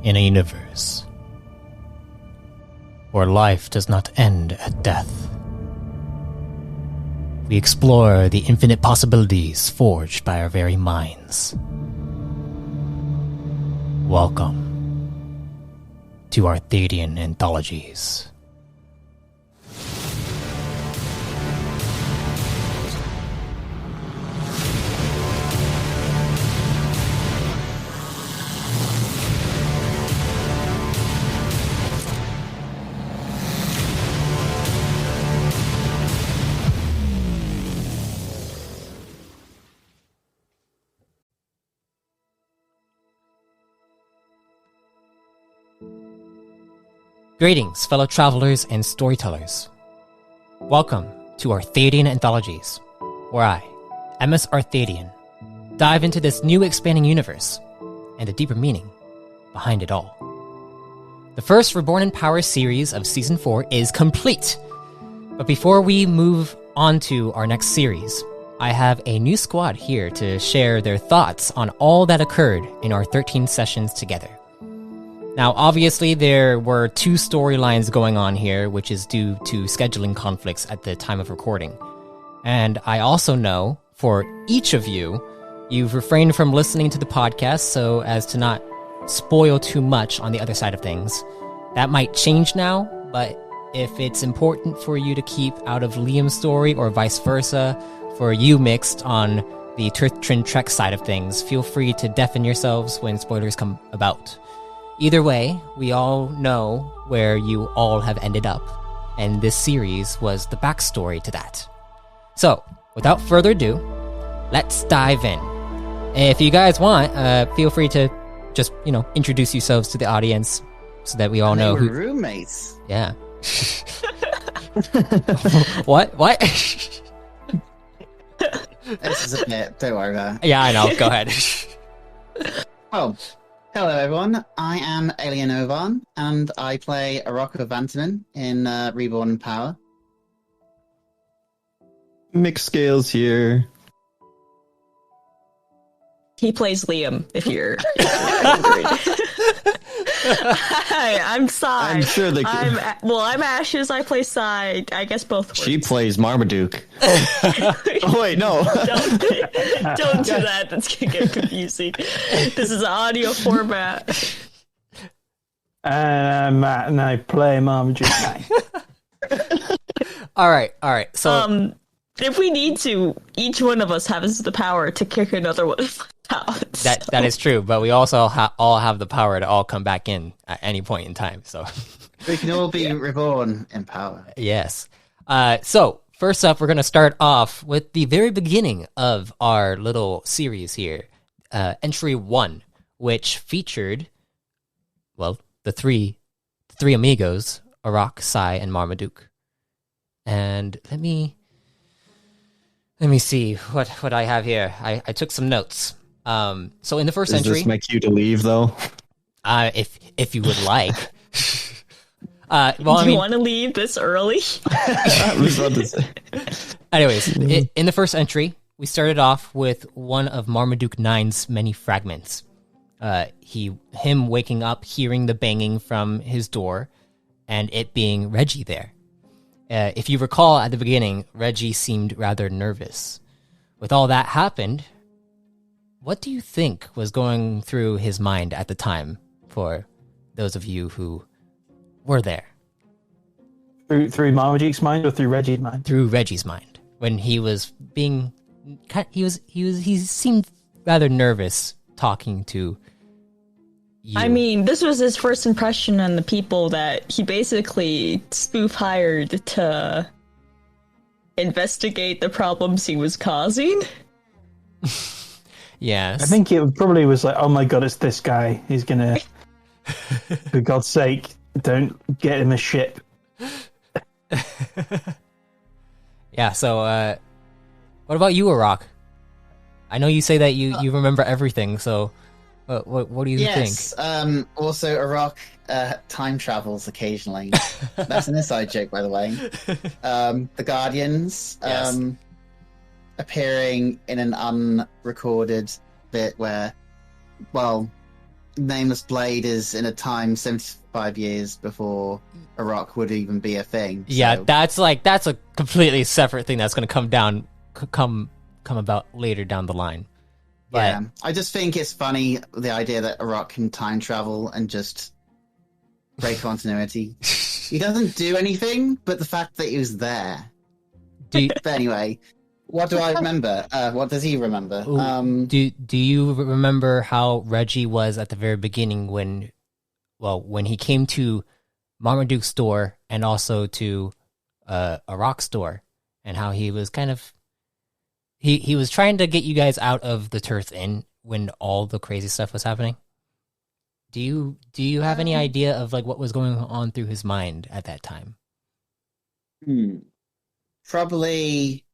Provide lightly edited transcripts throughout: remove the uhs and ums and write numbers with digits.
in a universe where life does not end at death. We explore the infinite possibilities forged by our very minds. Welcome to Arthadian Anthologies. Greetings, fellow travelers and storytellers. Welcome to Arthadian Anthologies, where I, MS Arthadian, dive into this new expanding universe and the deeper meaning behind it all. The first Reborn in Power series of Season 4 is complete. But before we move on to our next series, I have a new squad here to share their thoughts on all that occurred in our 13 sessions together. Now, obviously, there were two storylines going on here, which is due to scheduling conflicts at the time of recording. And I also know, for each of you, you've refrained from listening to the podcast so as to not spoil too much on the other side of things. That might change now, but if it's important for you to keep out of Liam's story or vice versa, for you mixed on the Trin Trek side of things, feel free to deafen yourselves when spoilers come about. Either way, we all know where you all have ended up, and this series was the backstory to that. So, without further ado, let's dive in. If you guys want, feel free to just, introduce yourselves to the audience so that we all know who... roommates. Yeah. What? This is a bit, don't worry about it. Yeah, I know. Go ahead. Oh, hello everyone. I am Alien Ovan, and I play Arok of Vantanen in Reborn in Power. Mixed scales here. He plays Liam, if you're wondering. Hi, I'm Sai. I'm sure they can. I'm Ashes, I play Sai. I guess both works. She plays Marmaduke. Oh, wait, no. Don't do that. That's going to get confusing. This is an audio format. And I'm Matt, and I play Marmaduke. All right. So, if we need to, each one of us has the power to kick another one out. That is true, but we also all have the power to all come back in at any point in time. So We can all be reborn in power. yes. So first up, we're going to start off with the very beginning of our little series here, entry 1, which featured, well, the three amigos, Arok, Sai, and Marmaduke. And let me see what I have here. I took some notes. So in the first entry, Does this make you to leave, though? if you would like. Do you want to leave this early? I was about to say. Anyways, in the first entry, we started off with one of Marmaduke 9's many fragments. Him waking up, hearing the banging from his door, and it being Reggie there. If you recall at the beginning, Reggie seemed rather nervous. With all that happened, what do you think was going through his mind at the time, for those of you who were there? Through Marmaduke's mind or through Reggie's mind? Through Reggie's mind, when he was being, he seemed rather nervous talking to you. I mean, this was his first impression on the people that he basically spoof hired to investigate the problems he was causing. Yes. I think it probably was like, oh my god, it's this guy. He's gonna, for God's sake, don't get him a ship. Yeah, so, what about you, Arok? I know you say that you remember everything, so what do you think? Yes, also Arok time travels occasionally. That's an inside joke, by the way. The Guardians Yes. appearing in an unrecorded bit where, well, Nameless Blade is in a time 75 years before Arok would even be a thing. Yeah, so- that's a completely separate thing that's going to come about later down the line. But Yeah, I just think it's funny, the idea that Arok can time travel and just break continuity. He doesn't do anything, but the fact that he was there. do But anyway, what do I remember? What does he remember? do you remember how Reggie was at the very beginning when he came to Marmaduke's store and also to Arok's store, and how he was kind of he was trying to get you guys out of the Turth Inn when all the crazy stuff was happening? Do you have any idea of like what was going on through his mind at that time? Probably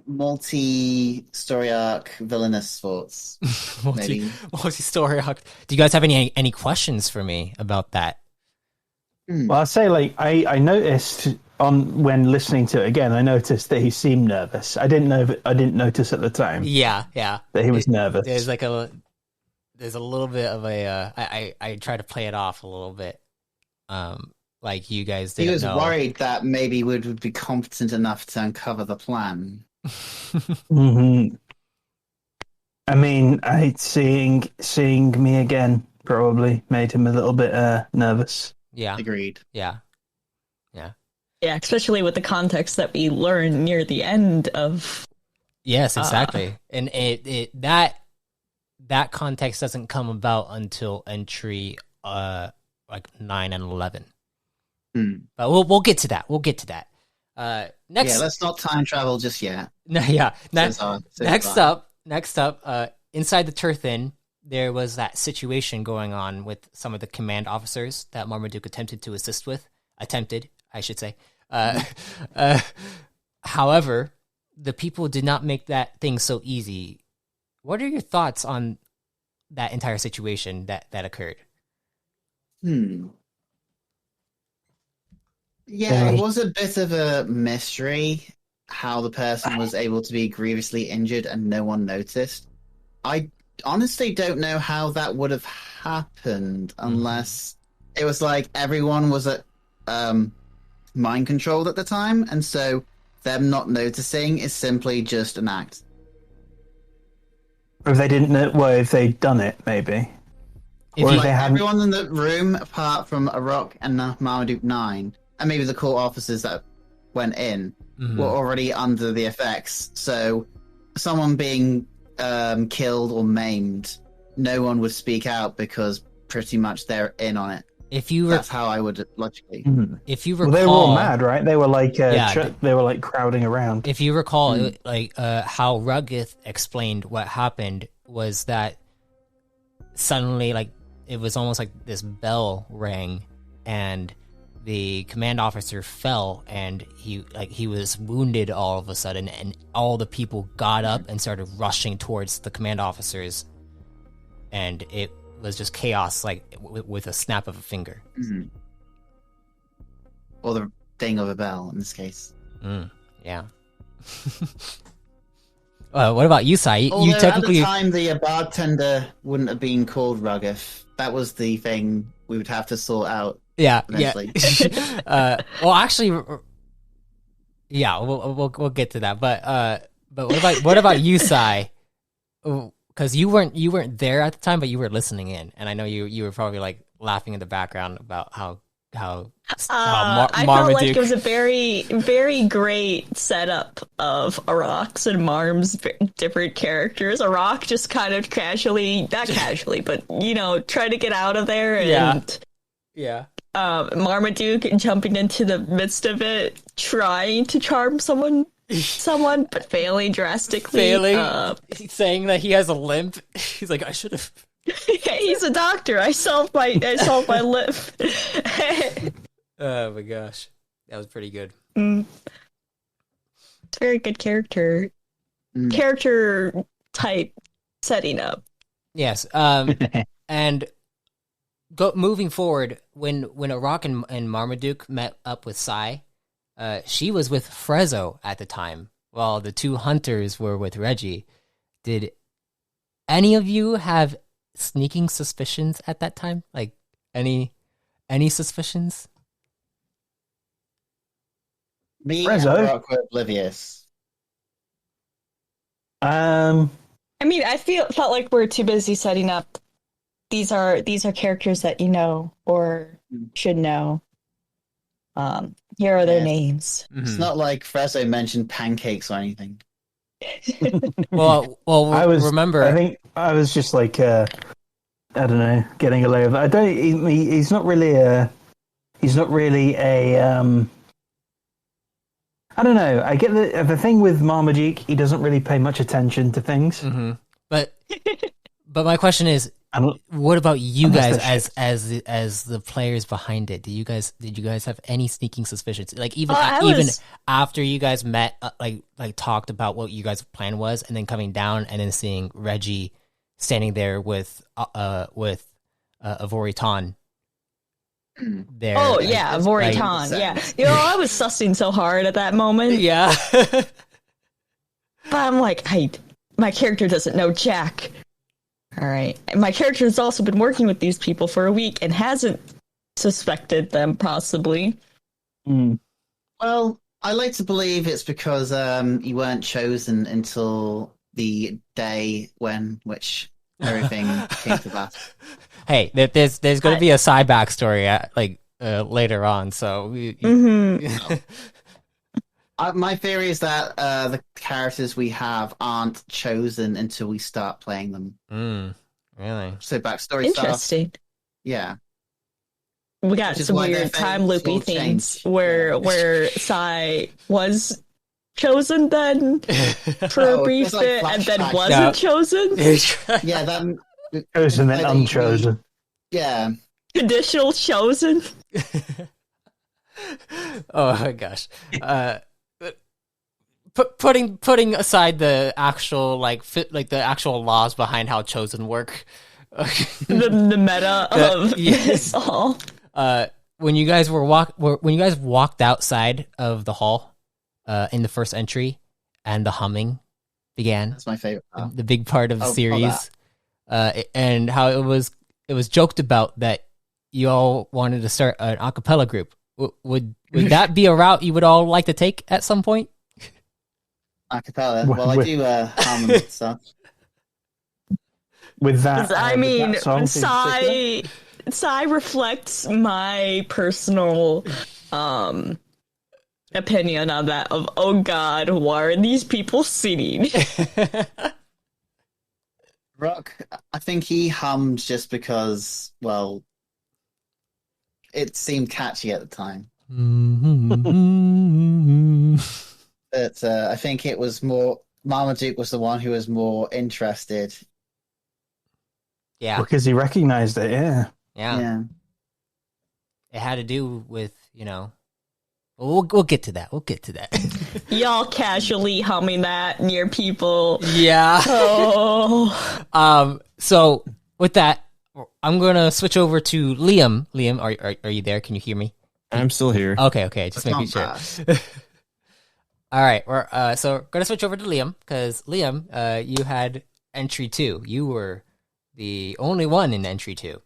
multi-story arc villainous thoughts. Maybe. Multi-story arc. Do you guys have any questions for me about that? Well, I'll say, like, I noticed when listening to it again, I noticed that he seemed nervous. I didn't notice at the time. Yeah. That he was nervous. There's a little bit of a I try to play it off a little bit. Like you guys didn't know. He was worried that maybe would be competent enough to uncover the plan. Mm-hmm. I mean, seeing me again probably made him a little bit nervous. Yeah. Agreed. Yeah, especially with the context that we learn near the end of. Yes, exactly. And that context doesn't come about until entry like 9 and 11. But we'll get to that. Next, let's not time travel just yet. Next up, inside the Turth Inn, there was that situation going on with some of the command officers that Marmaduke attempted to assist with. Attempted, I should say. However, the people did not make that thing so easy. What are your thoughts on that entire situation that occurred? Yeah, it was a bit of a mystery how the person was able to be grievously injured and no one noticed. I honestly don't know how that would have happened unless it was like everyone was at mind controlled at the time, and so them not noticing is simply just an act. Or if they didn't know, well, if they'd done it, maybe. Or if they hadn't... Everyone in the room, apart from Arok and Marmaduke 9, and maybe the court officers that went in, were already under the effects. So someone being killed or maimed, no one would speak out because pretty much they're in on it. That's how I would logically. If you recall, well, they were all mad, right? They were like, they were like crowding around. If you recall, how Ruggith explained what happened was that suddenly, like, it was almost like this bell rang, and the command officer fell, and he was wounded all of a sudden, and all the people got up and started rushing towards the command officers, and it was just chaos, like with a snap of a finger. Or the ding of a bell in this case. Yeah. What about you, Sai? Although at the time, the bartender wouldn't have been called Ruggith. That was the thing we would have to sort out. Eventually. Well, actually, yeah, we'll get to that. But what about you, Sai? Because you weren't there at the time, but you were listening in, and I know you were probably like laughing in the background about how I felt like it was a very, very great setup of Arok's and Marm's different characters. Arok just kind of not casually, but try to get out of there, and Marmaduke jumping into the midst of it, trying to charm someone, but failing drastically. He's saying that he has a limp. He's like, I should have. He's a doctor. I solved my limp. Oh my gosh, that was pretty good. It's a very good character type setting up. Yes. And moving forward, when Arok and Marmaduke met up with Sai, she was with Frezzo at the time, while the two hunters were with Reggie. Did any of you have sneaking suspicions at that time? Like any suspicions? Me Prezzo? and Arok were oblivious. I mean, I felt like we're too busy setting up. These are characters that you know or should know. Here are their names. It's not like Frezzo mentioned pancakes or anything. Well, remember. I think I was just like, I don't know, getting a load of. I don't. He's not really a. He's not really a. I don't know. I get the thing with Marmaduke. He doesn't really pay much attention to things. Mm-hmm. But my question is, what about you guys as the players behind it? Did you guys have any sneaking suspicions? Like even after you guys met, like talked about what you guys' plan was, and then coming down and then seeing Reggie standing there with Avoriton. There. Oh yeah, Avoriton. Yeah, I was sussing so hard at that moment. Yeah. But I'm like, my character doesn't know Jack. All right. And my character has also been working with these people for a week and hasn't suspected them, possibly. Well, I like to believe it's because you weren't chosen until the day which everything came to pass. Hey, there's going to be a side backstory later on, so... My theory is that the characters we have aren't chosen until we start playing them. Really? So backstory Interesting. stuff. Yeah. We got some weird time loopy things where Sai was chosen then for a brief bit and then wasn't chosen. Yeah, that chosen and unchosen. Yeah. Conditional chosen. Oh my gosh. Putting aside the actual the actual laws behind how chosen work, the meta of this all. When you guys walked outside of the hall, in the first entry, and the humming began. That's my favorite part. The big part of the series, and how it was joked about that you all wanted to start an a cappella group. Would that be a route you would all like to take at some point? Acapella. Well, I do hum and stuff. With that, I mean, Sai reflects my personal opinion on that. Of oh god, why are these people singing? Rock, I think he hummed just because, well, it seemed catchy at the time. But I think it was more... Marmaduke was the one who was more interested. Yeah. Because he recognized it, yeah. Yeah. It had to do with, we'll get to that. We'll get to that. Y'all casually humming that near people. Yeah. Oh. So with that, I'm gonna switch over to Liam. Liam, are you there? Can you hear me? I'm still here. Okay. Just making sure. All right. We're gonna switch over to Liam because Liam, you had entry 2. You were the only one in entry 2.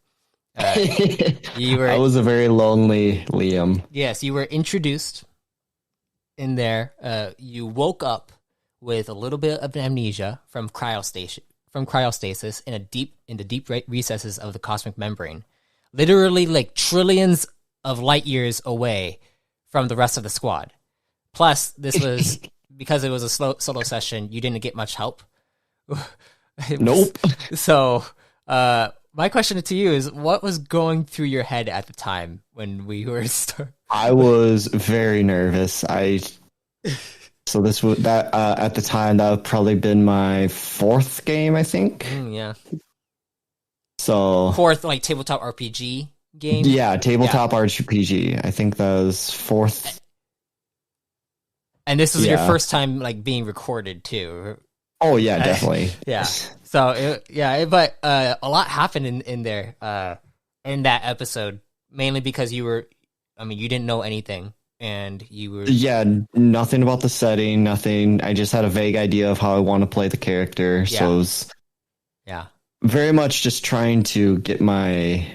I was a very lonely Liam. Yes, you were introduced in there. You woke up with a little bit of amnesia from cryostasis in the deep recesses of the cosmic membrane, literally like trillions of light years away from the rest of the squad. Plus, this was because it was a solo session. You didn't get much help. Nope. So, my question to you is, what was going through your head at the time when we were I was very nervous. So this was that at the time that would probably been my 4th game, I think. Yeah. So 4th like tabletop RPG game. Yeah, tabletop RPG. I think that was 4th. And this was your first time like being recorded too. Oh yeah, definitely. Yeah. So but a lot happened in there in that episode, mainly because you didn't know anything and you were nothing about the setting, nothing. I just had a vague idea of how I want to play the character. Yeah. So Yeah. Very much just trying to get my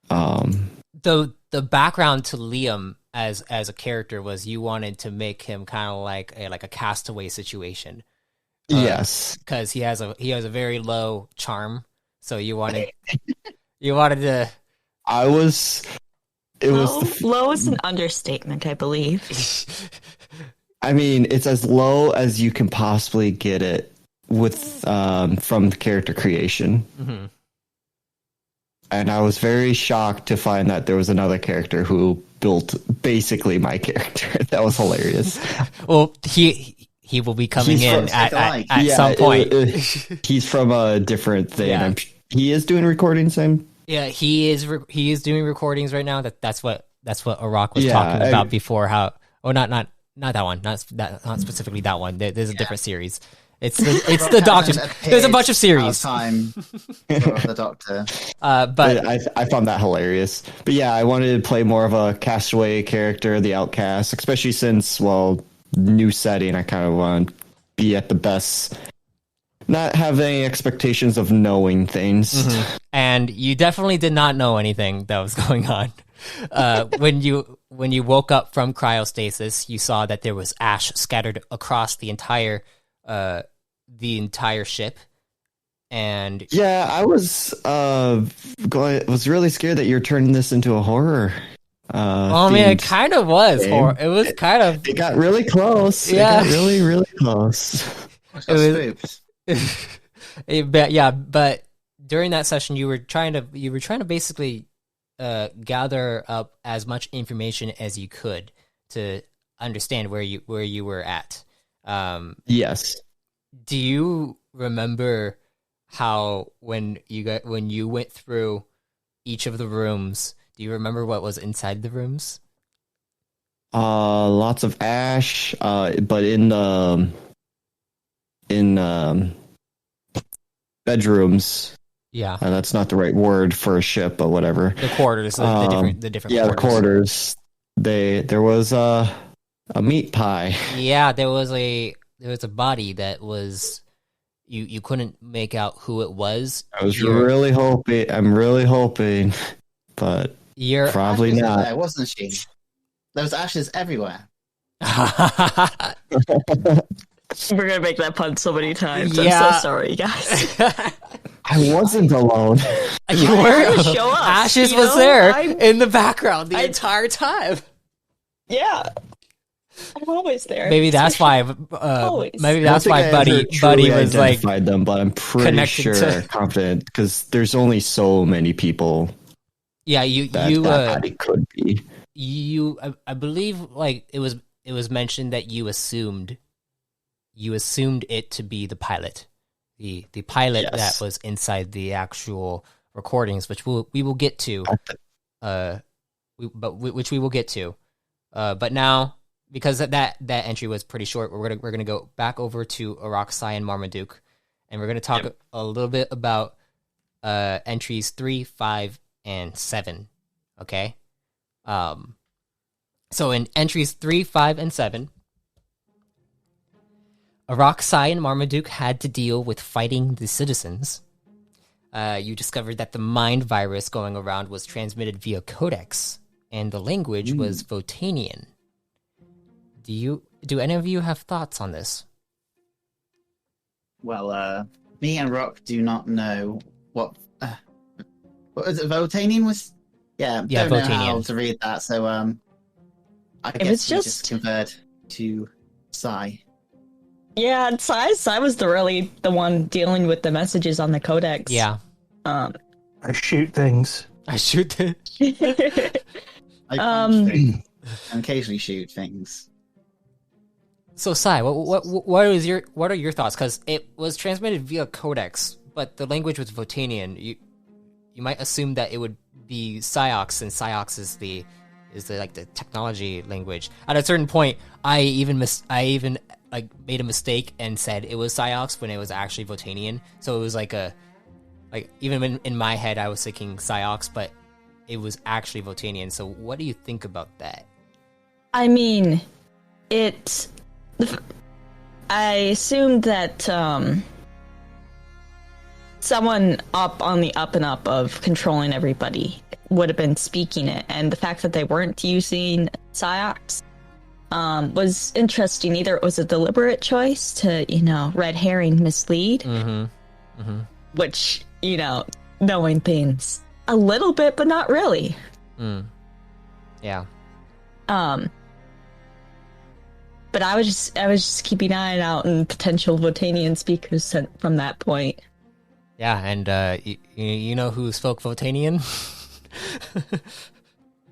the background to Liam as a character was you wanted to make him kind of like a castaway situation. Yes, because he has a very low charm, so you wanted to. Low is an understatement, I believe. I mean, it's as low as you can possibly get it with from the character creation. Mm-hmm. And I was very shocked to find that there was another character who built basically my character. That was hilarious. Well, he will be coming in at some point. He's from a different thing. Yeah. He is doing recordings. Yeah, he is doing recordings right now. That's what Arok was talking about before. How? Oh, not that one. Not specifically that one. There's a different series. It's the Doctor's. There's a bunch of series. Time for the Doctor. But I found that hilarious. But yeah, I wanted to play more of a castaway character, the outcast, especially since, well, new setting. I kind of want to be at the best, not have any expectations of knowing things. Mm-hmm. And you definitely did not know anything that was going on. When you woke up from cryostasis, you saw that there was ash scattered across the entire ship, and yeah, I was really scared that you're turning this into a horror. I mean, it kind of was horror. It was kind of. It got really close. Yeah, it got really, really close. But during that session, you were trying to basically gather up as much information as you could to understand where you were at. Yes. Do you remember how when you went through each of the rooms? Do you remember what was inside the rooms? Lots of ash. But in bedrooms. Yeah, that's not the right word for a ship, but whatever. The quarters, the different. Yeah, quarters. The quarters. There was a meat pie. Yeah, there was a body that was you couldn't make out who it was. I'm really hoping, but you're probably not. There, wasn't she? There was ashes everywhere. We're gonna make that pun so many times. Yeah. I'm so sorry, guys. I wasn't alone. You were. Show up. Ashes was there in the background the entire time. Yeah. I'm always there. Maybe that's why. Maybe that's why Buddy was like them, but I'm pretty confident because there's only so many people. Yeah, that body could be. I believe like it was mentioned that you assumed it to be the pilot, the pilot that was inside the actual recordings, which we will get to. Which we will get to. But now, because that entry was pretty short, we're gonna go back over to Arok, Sai, and Marmaduke, and we're gonna talk a little bit about entries 3, 5, and 7. Okay. So in entries 3, 5, and 7, Arok, Sai, and Marmaduke had to deal with fighting the citizens. You discovered that the mind virus going around was transmitted via codex, and the language was Votanian. Do any of you have thoughts on this? Well, me and Rock do not know what was it? Votanian was. Yeah, don't know how to read that. So I guess we just convert to Sai. Yeah, Sai was the one dealing with the messages on the codex. Yeah. I shoot things. I punch things and occasionally shoot things. So Sai, what are your thoughts? Because it was transmitted via codex, but the language was Votanian. You might assume that it would be Psyox, and Psyox is the like the technology language. At a certain point, I even like made a mistake and said it was Psyox when it was actually Votanian. So it was even in my head I was thinking Psyox, but it was actually Votanian. So what do you think about that? I mean, I assumed that someone up on the up and up of controlling everybody would have been speaking it, and the fact that they weren't using psyops was interesting. Either it was a deliberate choice to, red herring mislead, which, knowing things a little bit, but not really. Yeah. But I was just keeping an eye out on potential Votanian speakers sent from that point. Yeah, and you know who spoke Votanian?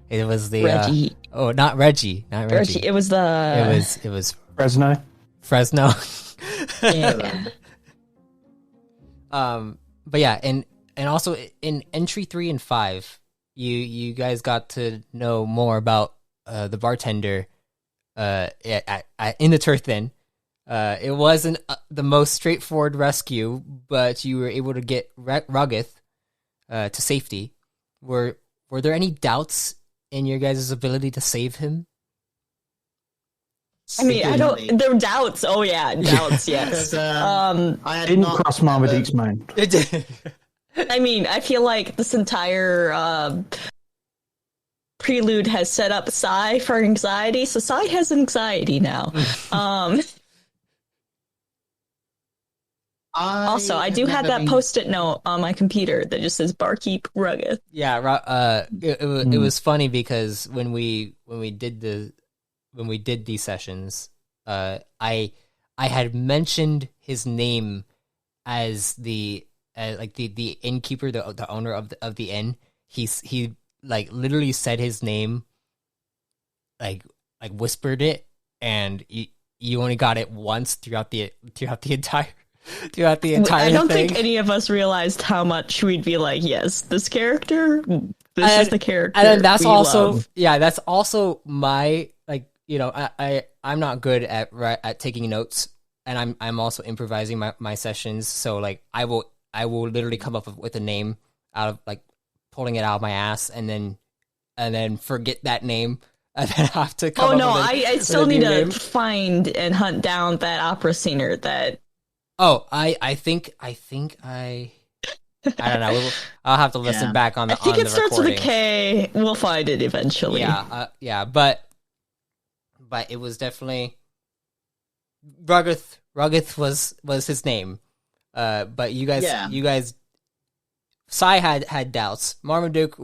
It was the Reggie. Not Reggie. It was the. It was Fresno. Yeah. But yeah, and also in entry 3 and 5, you guys got to know more about the bartender in the Turthin. It wasn't the most straightforward rescue, but you were able to get Ruggeth to safety. Were there any doubts in your guys' ability to save him? I mean, there were doubts. Oh yeah, doubts. Yes. I didn't cross Marmaduke's mind. It did. I mean, I feel like this entire prelude has set up Sai for anxiety, so Sai has anxiety now. Also, I do have that post-it note on my computer that just says "Barkeep Rugged." Yeah, it was funny because when we did these sessions, I had mentioned his name as the innkeeper, the owner of the inn. He like literally said his name, like whispered it, and you only got it once throughout the entire. Throughout the entire I don't thing. think any of us realized how much we'd be like, yes, this character, this is the character. And that's also love. That's also my I'm not good at taking notes, and I'm also improvising my sessions. So like I will literally come up with a name out of pulling it out of my ass, and then forget that name. And then have to come I still need to find and hunt down that opera singer that. Oh, I think I don't know. I'll have to listen back on the. I think it starts recording. with a K. We'll find it eventually. Yeah, but it was definitely Ruggeth. Ruggeth was his name. But you guys, Sai had doubts. Marmaduke,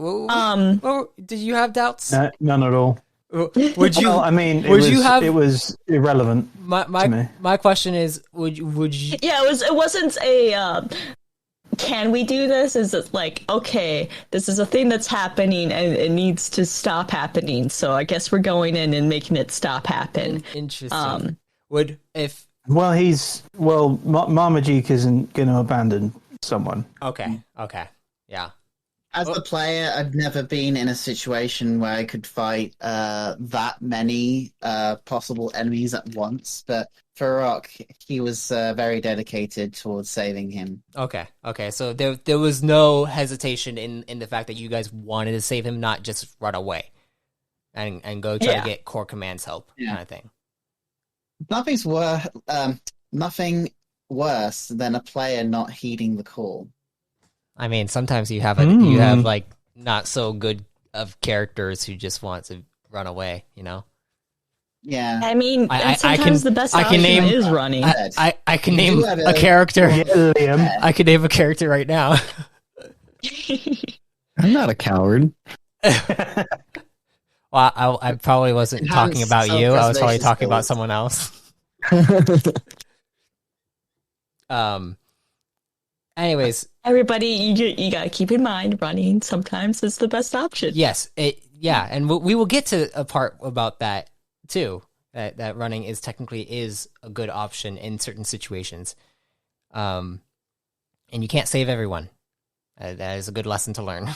did you have doubts? None at all. Would you? Well, I mean, it was irrelevant to me. My question is, would you? Yeah, it wasn't a. Can we do this? Is it like, okay, this is a thing that's happening and it needs to stop happening, so I guess we're going in and making it stop happen. Interesting. Marmaduke isn't going to abandon someone. Okay, yeah. As a player, I've never been in a situation where I could fight that many possible enemies at once. But for Arok, he was very dedicated towards saving him. Okay. So there was no hesitation in the fact that you guys wanted to save him, not just run away and go try to get Core Command's help, kind of thing. Nothing worse than a player not heeding the call. I mean, sometimes you have like not so good of characters who just want to run away, Yeah. I mean, sometimes the best option is running. I can name a character. I can name a character right now. I'm not a coward. Well, I probably wasn't talking about you. I was probably talking about someone else. Anyways, everybody, you gotta keep in mind, running sometimes is the best option. Yes, and we will get to a part about that too. That running is technically a good option in certain situations, and you can't save everyone. That is a good lesson to learn.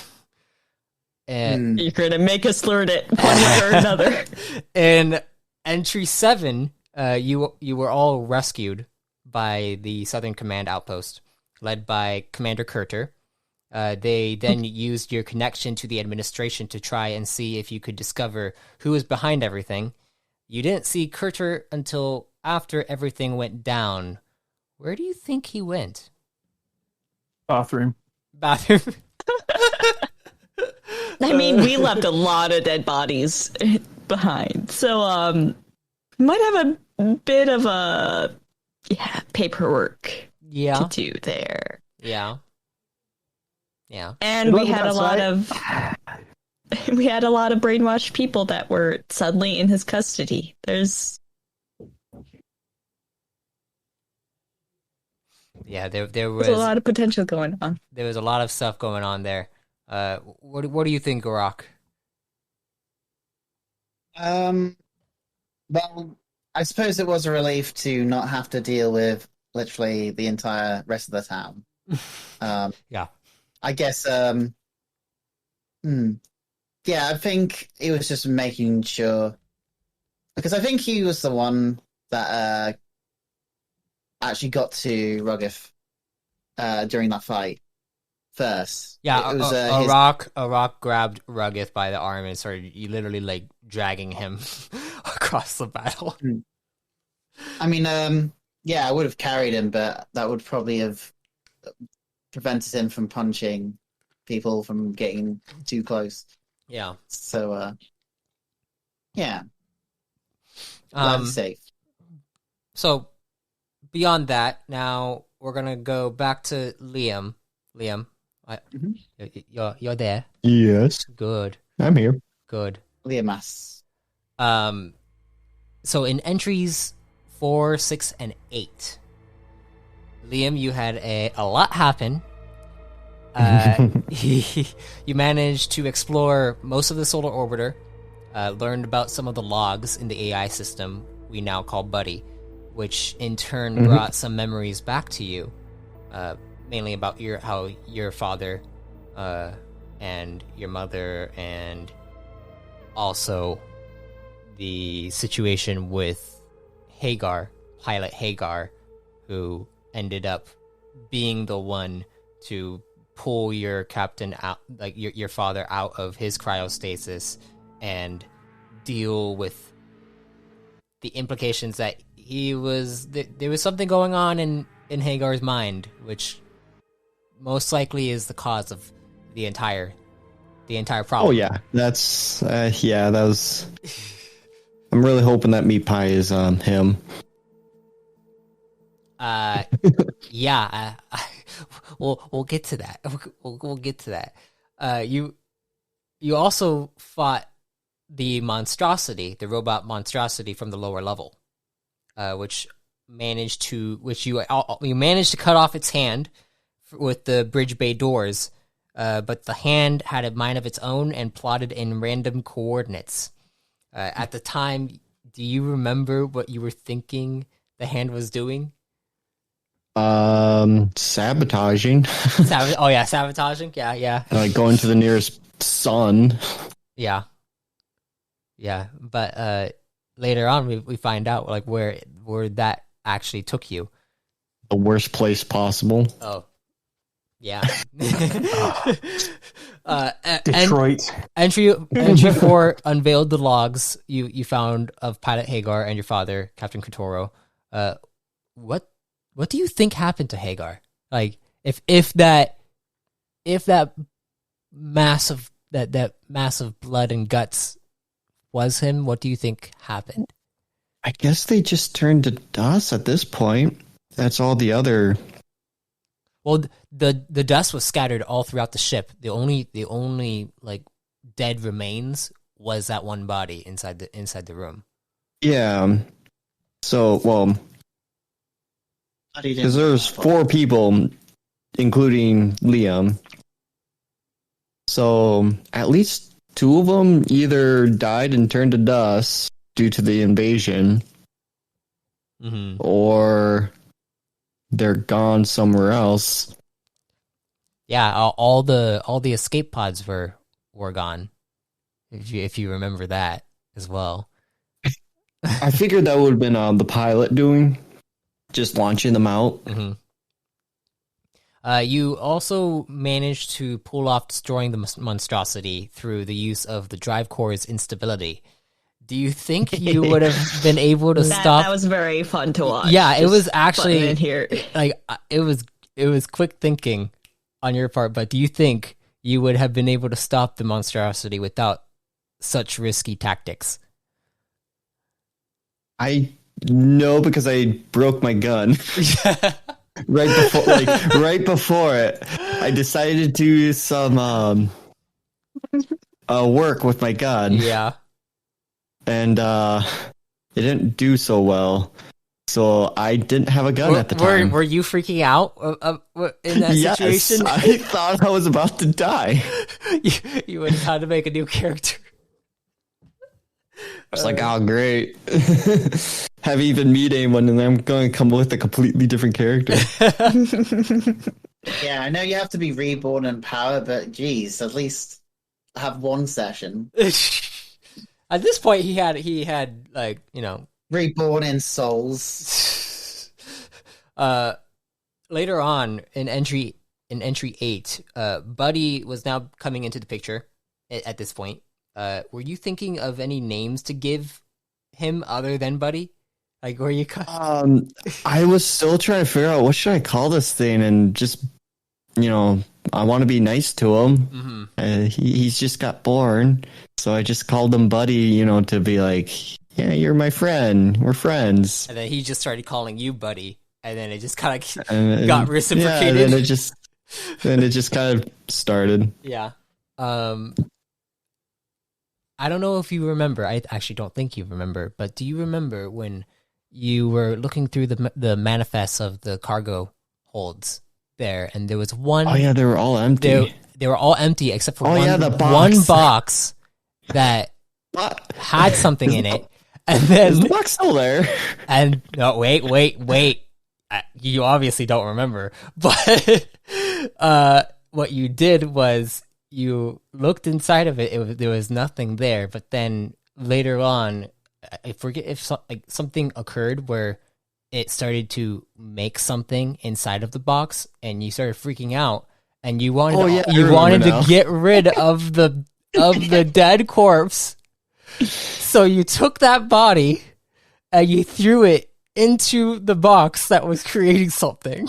And you're gonna make us learn it one way or another. In entry 7, you were all rescued by the Southern Command outpost, led by Commander Kurter. They then used your connection to the administration to try and see if you could discover who was behind everything. You didn't see Kurter until after everything went down. Where do you think he went? Bathroom. I mean, we left a lot of dead bodies behind, so might have a bit of a paperwork to do there. Yeah. And we had a lot of brainwashed people that were suddenly in his custody. There's there was a lot of potential going on. There was a lot of stuff going on there. What do you think, Arok? Well, I suppose it was a relief to not have to deal with literally the entire rest of the town. Yeah. I guess, yeah, I think he was just making sure, because I think he was the one that actually got to Rogoth during that fight first. Yeah, it was, Arok grabbed Rogoth by the arm and started literally like dragging him across the battle. I mean, yeah, I would have carried him, but that would probably have prevented him from punching people from getting too close. Yeah. So, yeah. Glad he's safe. So, beyond that, now we're gonna go back to Liam. Liam, you're there. Yes. Good. I'm here. Good. Loremaster. So in entries 4, 6, and 8, Liam, you had a lot happen. You managed to explore most of the solar orbiter, learned about some of the logs in the AI system we now call Buddy, which in turn brought some memories back to you, mainly about how your father and your mother, and also the situation with Hagar, pilot Hagar, who ended up being the one to pull your captain out, like your father out of his cryostasis and deal with the implications that there was something going on in Hagar's mind, which most likely is the cause of the entire problem. Oh yeah, that's that was. I'm really hoping that meat pie is him. Yeah. We'll get to that. We'll get to that. You also fought the monstrosity, the robot monstrosity from the lower level, which you managed to cut off its hand with the bridge bay doors, but the hand had a mind of its own and plotted in random coordinates. At the time, do you remember what you were thinking the hand was doing? Sabotaging. Sabotaging. Yeah. Like going to the nearest sun. Yeah. But later on, we find out like where that actually took you. The worst place possible. Oh, yeah. Detroit. Entry 4 unveiled the logs you found of Pilot Hagar and your father, Captain Kotoro. What do you think happened to Hagar? Like, if that massive blood and guts was him, what do you think happened? I guess they just turned to dust at this point. That's all the other. Well, the dust was scattered all throughout the ship. The only like dead remains was that one body inside the room. Yeah. So, well, because there's 4 people, including Liam. So at least 2 of them either died and turned to dust due to the invasion, or they're gone somewhere else. Yeah, all the escape pods were gone. If you remember that as well. I figured that would have been the pilot doing, just launching them out. You also managed to pull off destroying the monstrosity through the use of the drive core's instability. Do you think you would have been able to stop? That was very fun to watch. Yeah, it was actually in here. Like it was quick thinking. on your part, but do you think you would have been able to stop the monstrosity without such risky tactics? I know, because I broke my gun right before it. I decided to do some work with my gun. Yeah, and it didn't do so well. So I didn't have a gun at the time. Were you freaking out in that situation? Yes, I thought I was about to die. You would have had to make a new character. I was like, oh, great. Haven't even met anyone, and I'm going to come with a completely different character. Yeah, I know you have to be reborn in power, but geez, at least have one session. At this point, he had like, you know, reborn in souls. Later on in entry 8, Buddy was now coming into the picture at this point. Were you thinking of any names to give him other than Buddy? Like, were you? I was still trying to figure out what should I call this thing, and just, you know, I want to be nice to him. Mm-hmm. He's just got born, so I just called him Buddy, you know, to be like, yeah, you're my friend. We're friends. And then he just started calling you Buddy, and then it just kind of got reciprocated. Yeah, then it just kind of started. Yeah. I don't know if you remember. I actually don't think you remember. But do you remember when you were looking through the manifests of the cargo holds there, and there was one? Oh yeah, they were all empty. They were all empty except for the box. one box that had something in it. And then is the box still there? And no, wait. You obviously don't remember. But what you did was you looked inside of it. There was nothing there. But then later on, I forget if something occurred where it started to make something inside of the box, and you started freaking out, and you wanted to get rid of the dead corpse. So you took that body and you threw it into the box that was creating something,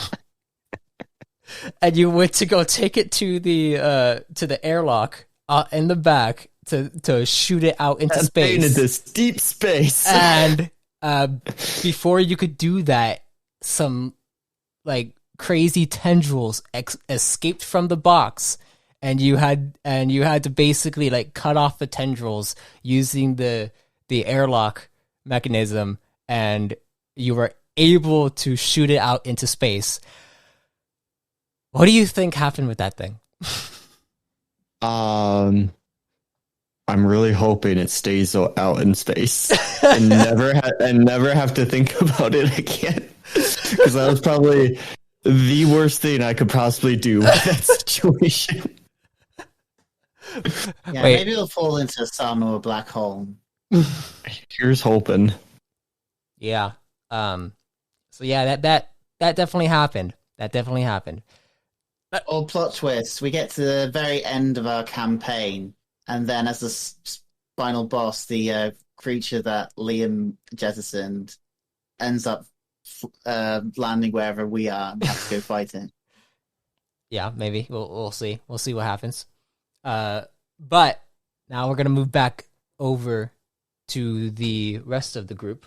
and you went to go take it to the airlock in the back to shoot it out into space. Into this deep space. And before you could do that, some like crazy tendrils escaped from the box. And you had to basically like cut off the tendrils using the airlock mechanism, and you were able to shoot it out into space. What do you think happened with that thing? I'm really hoping it stays out in space and never have to think about it again, because that was probably the worst thing I could possibly do with that situation. Yeah, maybe it'll fall into a sun or a black hole. Here's hoping. Yeah. So yeah, that definitely happened. That definitely happened. Or plot twist: we get to the very end of our campaign, and then as the final boss, the creature that Liam jettisoned ends up landing wherever we are and have to go fight it. Yeah, maybe we'll see. We'll see what happens. But now we're gonna move back over to the rest of the group.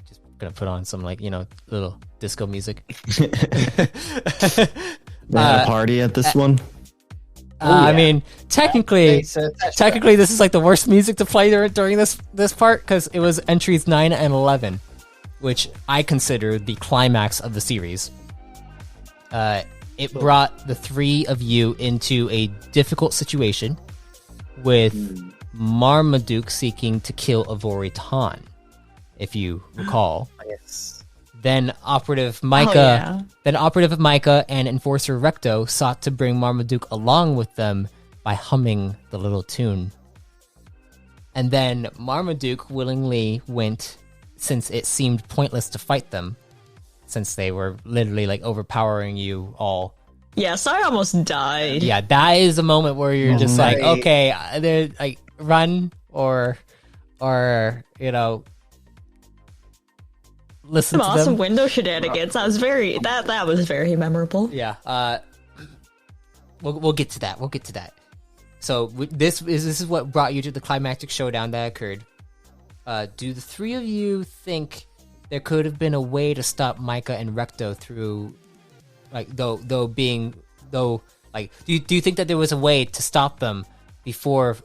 Just gonna put on some little disco music. A party at this one. I mean, technically, this is like the worst music to play during this part, because it was entries 9 and 11, which I consider the climax of the series. It brought the three of you into a difficult situation with Marmaduke seeking to kill Avori Tan, if you recall. Yes. Then Operative Micah and Enforcer Recto sought to bring Marmaduke along with them by humming the little tune. And then Marmaduke willingly went, since it seemed pointless to fight them, since they were literally like overpowering you all. Yes, I almost died. Yeah, that is a moment where you're just like, okay, they're like run or listen Some to awesome them. window shenanigans. That was very memorable. Yeah. We'll get to that. We'll get to that. So this is what brought you to the climactic showdown that occurred. Do the three of you think there could have been a way to stop Micah and Recto through, like, do you think that there was a way to stop them before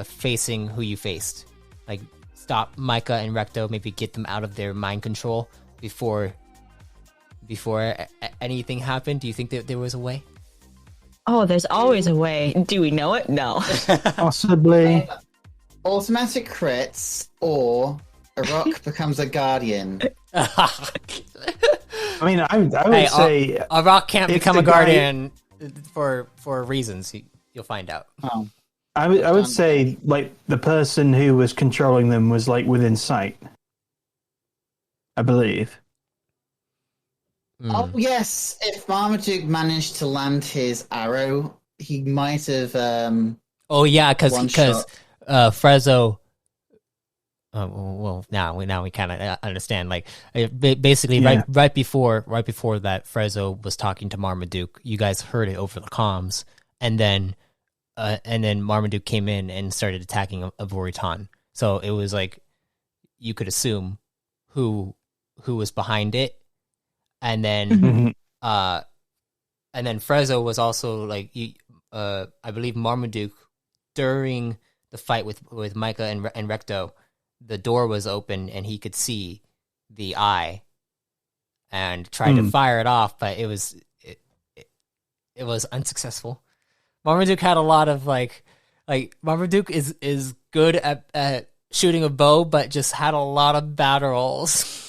facing who you faced? Like, stop Micah and Recto, maybe get them out of their mind control before anything happened? Do you think that there was a way? Oh, there's always a way. Do we know it? No. Possibly. Automatic crits, or Arok becomes a guardian. I mean, I would say Arok can't if become a the guy- guardian for reasons. You'll find out. Oh, I would say, like, the person who was controlling them was, like, within sight. I believe. oh yes. If Marmaduke managed to land his arrow, he might have. Oh yeah, because One-shot. Frezzo. Well, now we kind of understand. Like, basically, Yeah. right before that, Frezzo was talking to Marmaduke. You guys heard it over the comms, and then Marmaduke came in and started attacking Avoritan. So it was like you could assume who was behind it, and then Mhm. and then Frezzo was also like I believe Marmaduke, during the fight with Micah and Recto, the door was open and he could see the eye and tried to fire it off, but it was unsuccessful. Marmaduke had a lot of like Marmaduke is good at shooting a bow, but just had a lot of bad rolls.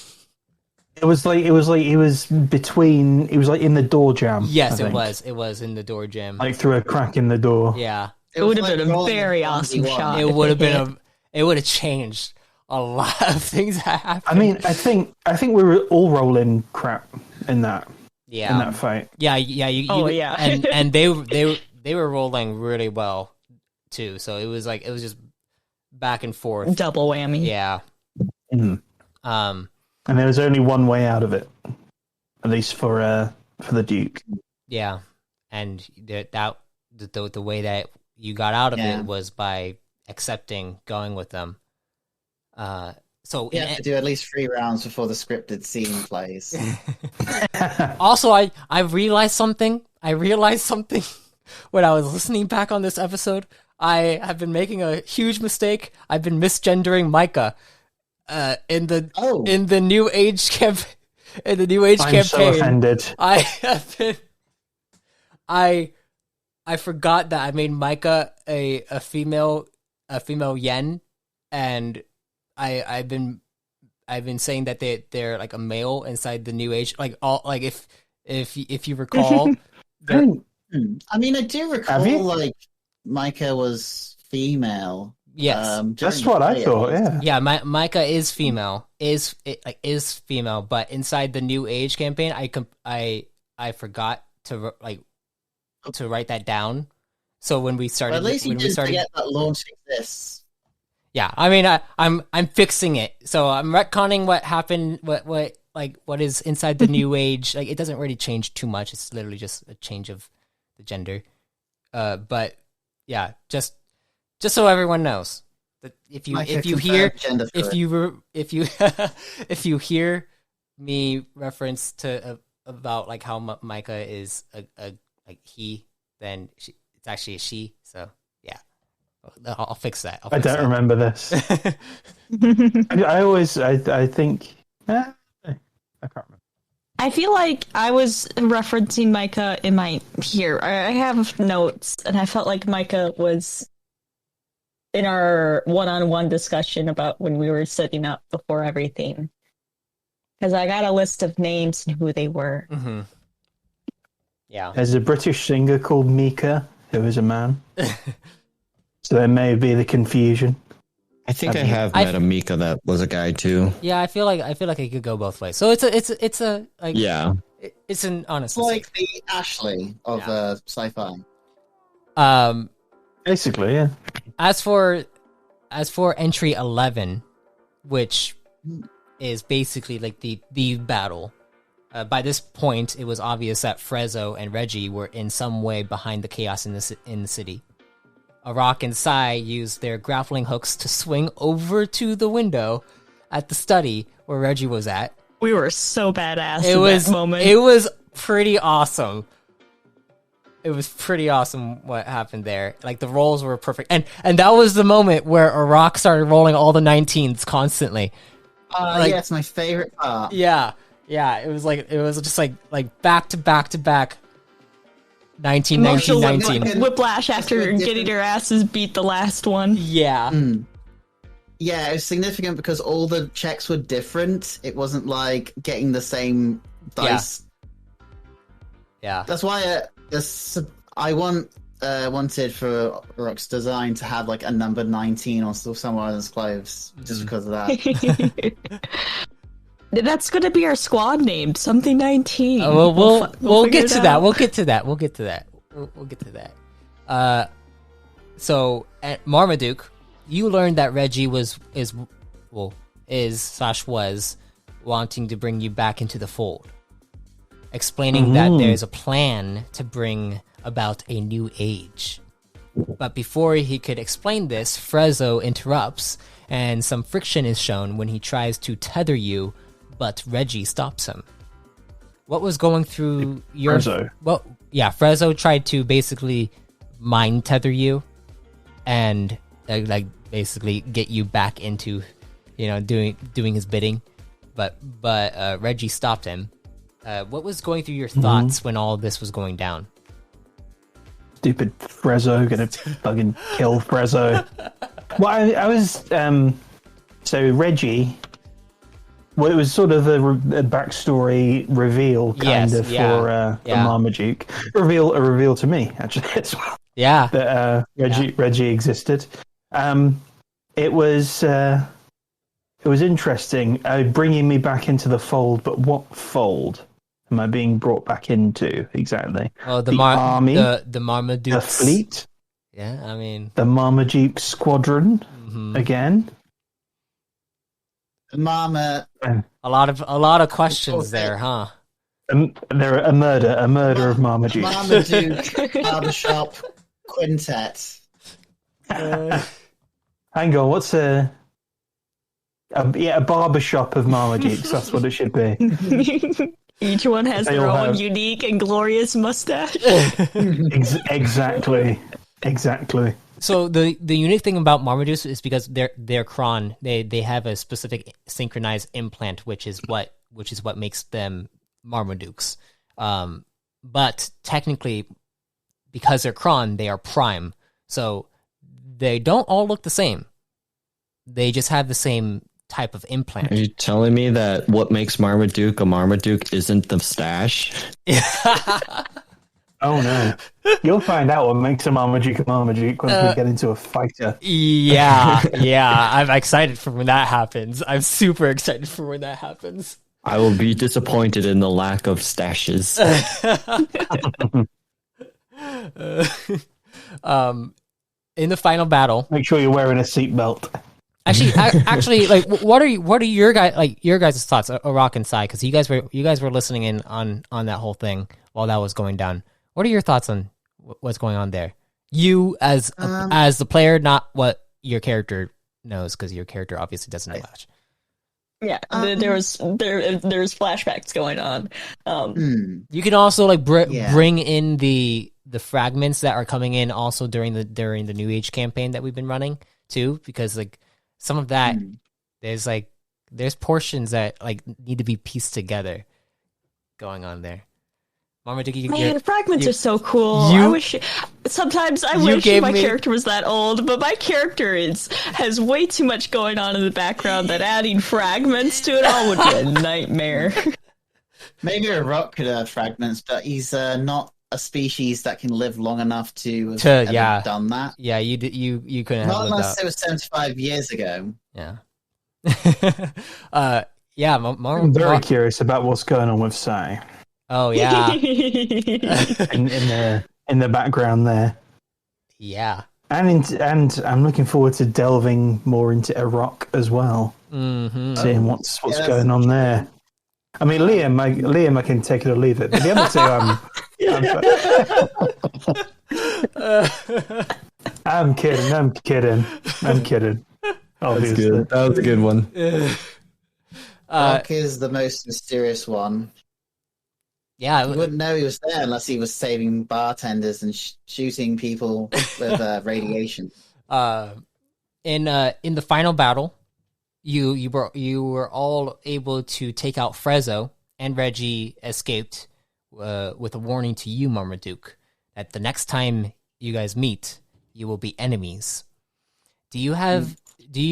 It was like he was in the door jam. Yes, I think. it was in the door jam. Like through a crack in the door. Yeah. It would have was been a rolling very a awesome 1v1. shot. It would have been it would have changed a lot of things that happened. I mean, I think we were all rolling crap in that yeah, fight. yeah. Yeah. and they were rolling really well too. So it was just back and forth. Double whammy. Yeah. Mhm. And there was only one way out of it, at least for the Duke. yeah, and the way that you got out of it was by accepting going with them. So you have to do at least 3 rounds before the scripted scene plays. Also, I realized something. When I was listening back on this episode. I have been making a huge mistake. I've been misgendering Micah in the New Age campaign. In the New Age I'm campaign, so offended. I have been. I forgot that I made Micah a female yen, and I've been saying that they're like a male inside the New Age. Like all like if you recall, I mean, I do Have you? recall like Micah was female. yes, That's what I thought. Yeah. Micah is female, is female, but inside the New Age campaign, I forgot to write that down. So when we started, Well, at least you didn't forget that launch exists. yeah, I mean, I'm fixing it. So I'm retconning what happened, what is inside the New Age. Like, it doesn't really change too much. It's literally just a change of the gender. But yeah, just so everyone knows that if you hear if you hear me reference to about like how Micah is a like he, then it's actually a she. So yeah, I'll fix that. I don't remember this. I think. I can't remember. I feel like I was referencing Micah in my here. I have notes, and I felt like Micah was in our one-on-one discussion about when we were setting up before everything, because I got a list of names and who they were. Mm-hmm. Yeah, There's a British singer called Mika who is a man, so there may be the confusion. I think I have met a Mika that was a guy too. yeah. I feel like it could go both ways. So it's a like Yeah. It's an honest It's like the Ashley of sci-fi. Basically, yeah. As for entry 11, which is basically like the battle. By this point, it was obvious that Frezzo and Reggie were in some way behind the chaos in the city. Arok and Sai used their grappling hooks to swing over to the window at the study where Reggie was at. We were so badass that moment. It was pretty awesome. It was pretty awesome what happened there. Like, the rolls were perfect. And that was the moment where Arok started rolling all the 19s constantly. Yeah, it's my favorite part. Yeah. It was just like back to back to back 19, 19, 19. Whiplash after getting their asses beat the last one. Yeah. Yeah, it was significant because all the checks were different. It wasn't like getting the same dice. Yeah. That's why I wanted for Rock's design to have like a number 19 or somewhere on his clothes, just because of that. That's going to be our squad name, something 19. We'll get to that. We'll get to that. So at Marmaduke, you learned that Reggie was wanting to bring you back into the fold, explaining that there's a plan to bring about a new age. But before he could explain this, Frezzo interrupts, and some friction is shown when he tries to tether you, but Reggie stops him. What was going through your... Frezzo? Well, yeah, Frezzo tried to basically mind tether you and like basically get you back into, doing his bidding. But Reggie stopped him. What was going through your thoughts when all of this was going down? Stupid Frezzo, gonna fucking kill Frezzo. Well, I was so Reggie. Well, it was sort of a backstory reveal, kind of for Marmaduke. A reveal to me actually as well. Yeah, that Reggie existed. It was interesting, bringing me back into the fold. But what fold am I being brought back into exactly? Oh, the army, the Marmaduke, the fleet. Yeah, I mean the Marmaduke squadron again. Mama, a lot of questions there, huh? There a murder of Marmaduke. Marmaduke barbershop quintet. Hang on, what's a barbershop of Marmadukes? That's what it should be. Each one has their own unique and glorious mustache. Exactly. So the unique thing about Marmaduke is because they're Kron, they have a specific synchronized implant, which is what makes them Marmadukes. But technically, because they're Kron, they are Prime. So they don't all look the same. They just have the same type of implant. Are you telling me that what makes Marmaduke a Marmaduke isn't the stash? Oh no. You'll find out what makes a Marmaduke once we get into a fighter. Yeah. I'm excited for when that happens. I'm super excited for when that happens. I will be disappointed in the lack of stashes. In the final battle, make sure you're wearing a seatbelt. Actually, like, what are your guys' thoughts, Arok and Sai? Because you guys were listening in on that whole thing while that was going down. What are your thoughts on what's going on there? You as the player, not what your character knows, because your character obviously doesn't know much. Yeah, there's flashbacks going on. You can also bring in the fragments that are coming in also during the New Age campaign that we've been running too, because some of that there's portions that need to be pieced together going on there. Man, fragments are so cool. Sometimes I wish my character was that old, but my character has way too much going on in the background that adding fragments to it all would be a nightmare. Maybe a rock could have fragments, but he's not a species that can live long enough to have done that. Yeah, you couldn't have lived unless it was 75 years ago. Yeah. I'm very curious about what's going on with Sai. Oh yeah, in the background there. Yeah, And I'm looking forward to delving more into Arok as well, seeing what's going on there. I mean, Liam, I can take it or leave it. But the other two, I'm kidding. Obviously, that was a good one. Arok is the most mysterious one. Yeah, you wouldn't know he was there unless he was saving bartenders and shooting people with radiation. In the final battle, you were all able to take out Frezzo, and Reggie escaped with a warning to you, Marmaduke, that the next time you guys meet, you will be enemies. Do you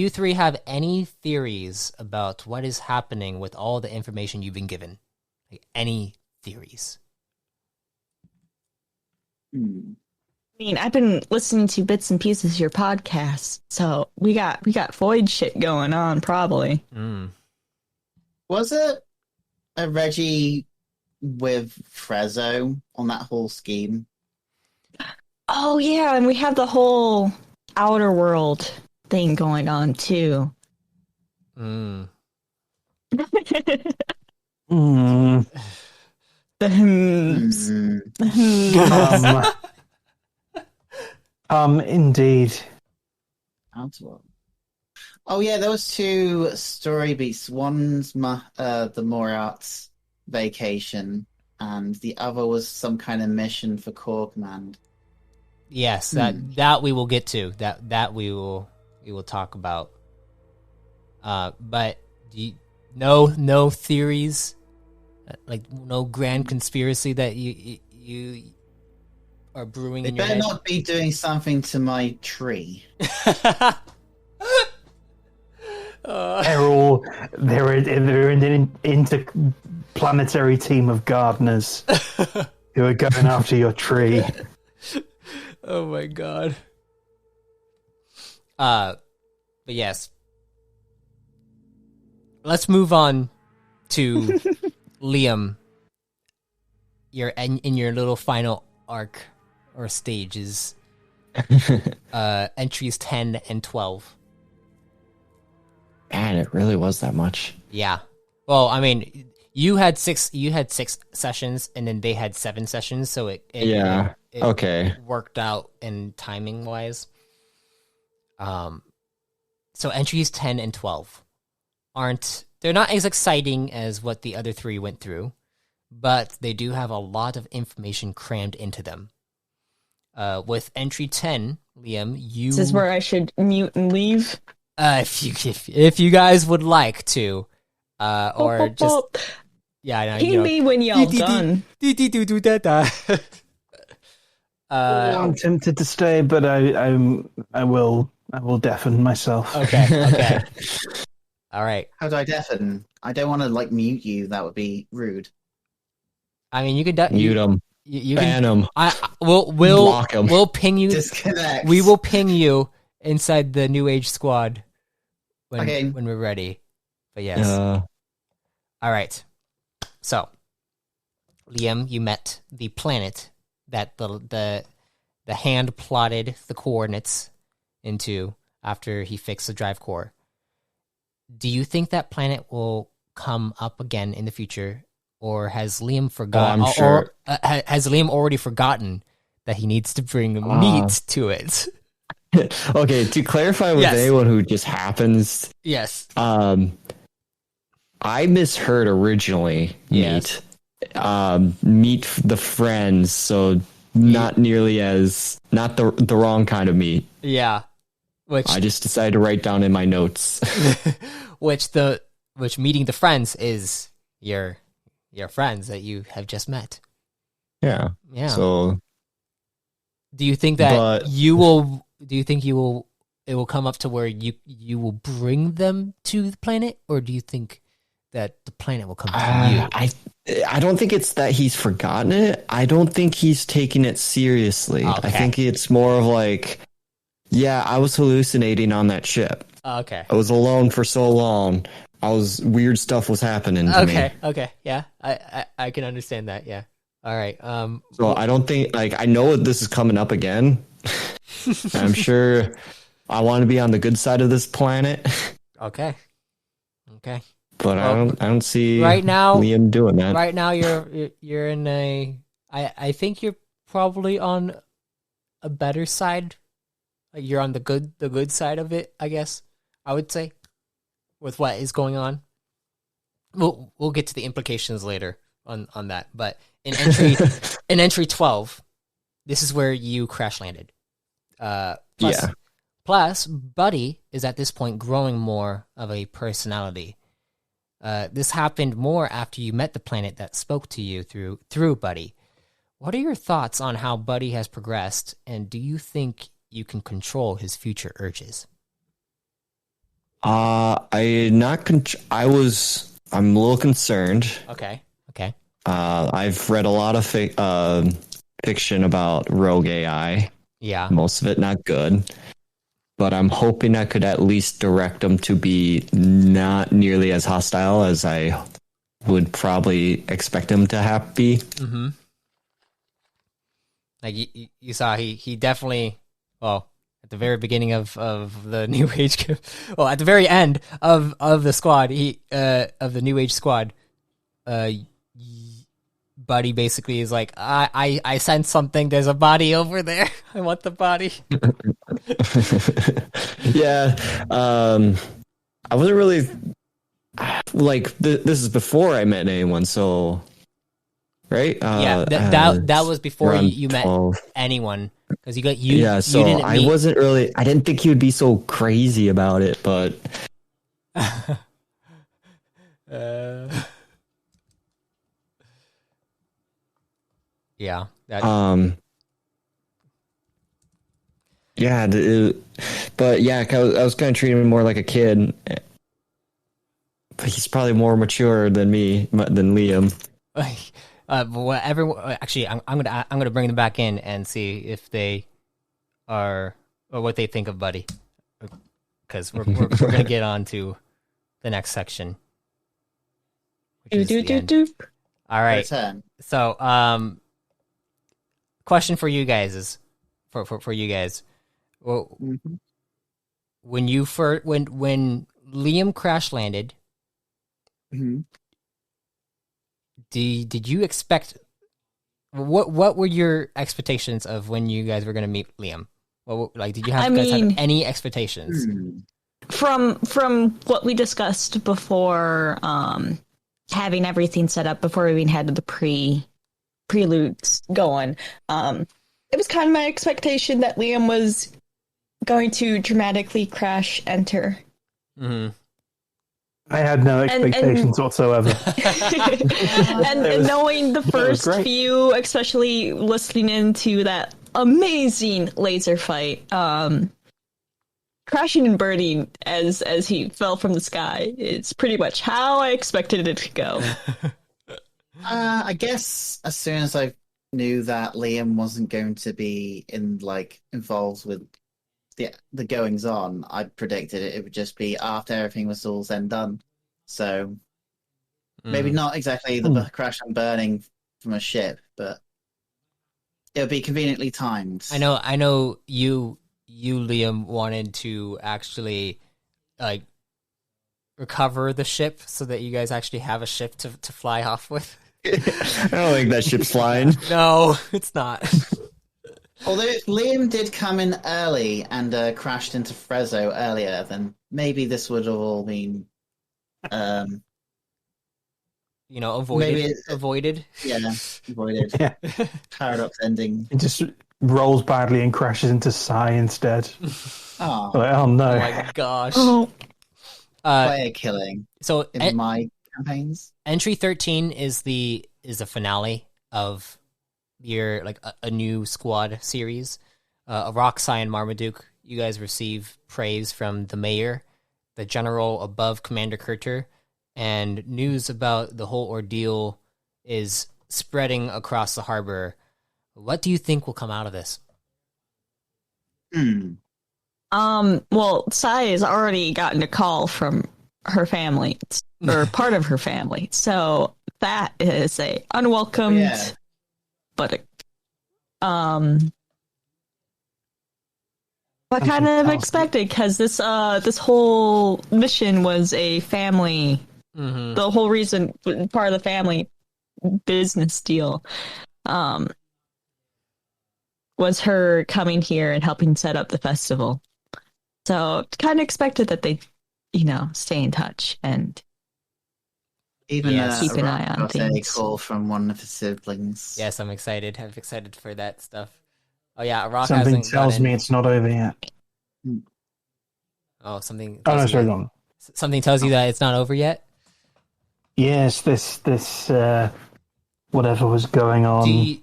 three have any theories about what is happening with all the information you've been given? Like, any theories? I mean, I've been listening to bits and pieces of your podcast, so we got void shit going on, probably. Was it a Reggie with Frezzo on that whole scheme? Oh yeah, and we have the whole outer world thing going on too. The hymns. Indeed. Oh yeah, there was two story beats. One's the Morat's vacation, and the other was some kind of mission for Core Command. Yes, that we will get to. That we will talk about. But no theories, like no grand conspiracy that you are brewing in your head? They better not be doing something to my tree. They're an interplanetary team of gardeners who are going after your tree. Oh my god. But yes. Let's move on to Liam. You're in your little final arc or stages. Entries 10 and 12. Man, it really was that much. Yeah. Well, I mean, you had six sessions, and then they had 7 sessions, so it worked out in timing wise. So entries 10 and 12 they're not as exciting as what the other 3 went through, but they do have a lot of information crammed into them. With entry 10, Liam, This is where I should mute and leave. If you guys would like to, or just ping me when y'all done. I'm tempted to stay, but I will deafen myself. Okay. All right. How do I deafen? I don't want to mute you. That would be rude. I mean, you can mute them. You ban them. We'll block them. We'll ping you. Disconnect. We will ping you inside the New Age Squad when we're ready. But yes. All right. So, Liam, you met the planet that the hand plotted the coordinates into after he fixed the drive core. Do you think that planet will come up again in the future, or has Liam forgotten? I'm sure. Has Liam already forgotten that he needs to bring meat to it? Okay, to clarify with anyone who just happens, I misheard originally. Meet the friends, so not nearly as not the wrong kind of meat. Yeah, which I just decided to write down in my notes. which meeting the friends is your friends that you have just met. Yeah. So, do you think that you will? Do you think it will come up to where you will bring them to the planet, or do you think that the planet will come to you? I don't think it's that he's forgotten it. I don't think he's taking it seriously. Okay. I think it's more of I was hallucinating on that ship. Okay. I was alone for so long. Weird stuff was happening to me. Okay. Yeah. I can understand that. Yeah. All right. So I don't think I know this is coming up again. I'm sure I want to be on the good side of this planet. Okay. But Well, I don't see right now Liam doing that. Right now, you're in a. I think you're probably on a better side. Like you're on the good side of it. I guess I would say, with what is going on. We'll get to the implications later on that. But in entry 12, this is where you crash landed. Plus, Buddy is at this point growing more of a personality. This happened more after you met the planet that spoke to you through Buddy. What are your thoughts on how Buddy has progressed, and do you think you can control his future urges? I'm a little concerned. Okay. I've read a lot of fiction about rogue AI. Yeah. Most of it not good. But I'm hoping I could at least direct them to be not nearly as hostile as I would probably expect them to be. Mm-hmm. Like you saw, he definitely, well, at the very beginning of the New Age, well, at the very end of the squad, of the New Age squad, Buddy basically is like, I sense something. There's a body over there. I want the body. Yeah. I wasn't really like this is before I met anyone, so right? Yeah, that was before you met 12. anyone, because you. Yeah, so you didn't meet... I didn't think he would be so crazy about it, but. Yeah. Yeah, but yeah, I was kind of treating him more like a kid. But he's probably more mature than Liam. Actually, I'm gonna bring them back in and see if they are, or what they think of Buddy, because we're gonna get on to the next section. All right. So, question for you guys is, for you guys, well, when Liam crash landed, did you expect, what were your expectations of when you guys were going to meet Liam? Did you have any expectations? From what we discussed before, having everything set up before we even had the preludes going, it was kind of my expectation that Liam was going to dramatically crash enter. Mm-hmm. I had no expectations whatsoever. and knowing the first few, especially listening into that amazing laser fight, crashing and burning as he fell from the sky, it's pretty much how I expected it to go. I guess as soon as I knew that Liam wasn't going to be involved with the goings on, I predicted it would just be after everything was all said and done. So maybe not exactly the crash and burning from a ship, but it would be conveniently timed. I know you Liam wanted to actually recover the ship so that you guys actually have a ship to fly off with. I don't think that ship's flying. No, it's not. Although if Liam did come in early and crashed into Frezzo earlier, then maybe this would have all been, avoided. Yeah, avoided. Yeah. Paradox ending. It just rolls badly and crashes into Psy instead. Oh, oh no! Oh my gosh! Player killing. So in my campaigns, entry 13 is the finale of your a new squad series. Arok, Psy, and Marmaduke, you guys receive praise from the mayor, the general above Commander Kurter, and news about the whole ordeal is spreading across the harbor. What do you think will come out of this? Well, Psy has already gotten a call from her family, or part of her family, so that is a unwelcomed, but But kind of expected, because this whole mission was a family. Mm-hmm. The whole reason, part of the family business deal, was her coming here and helping set up the festival. So kind of expected that they, stay in touch and Even keep an eye on got things. a call from one of his siblings. Yes, I'm excited. I'm excited for that stuff. Oh yeah, Arok Something hasn't tells me it's not over yet. Oh, something. Oh, no, tells sorry, you- go on. Something tells you that it's not over yet. Yes, this whatever was going on. Do you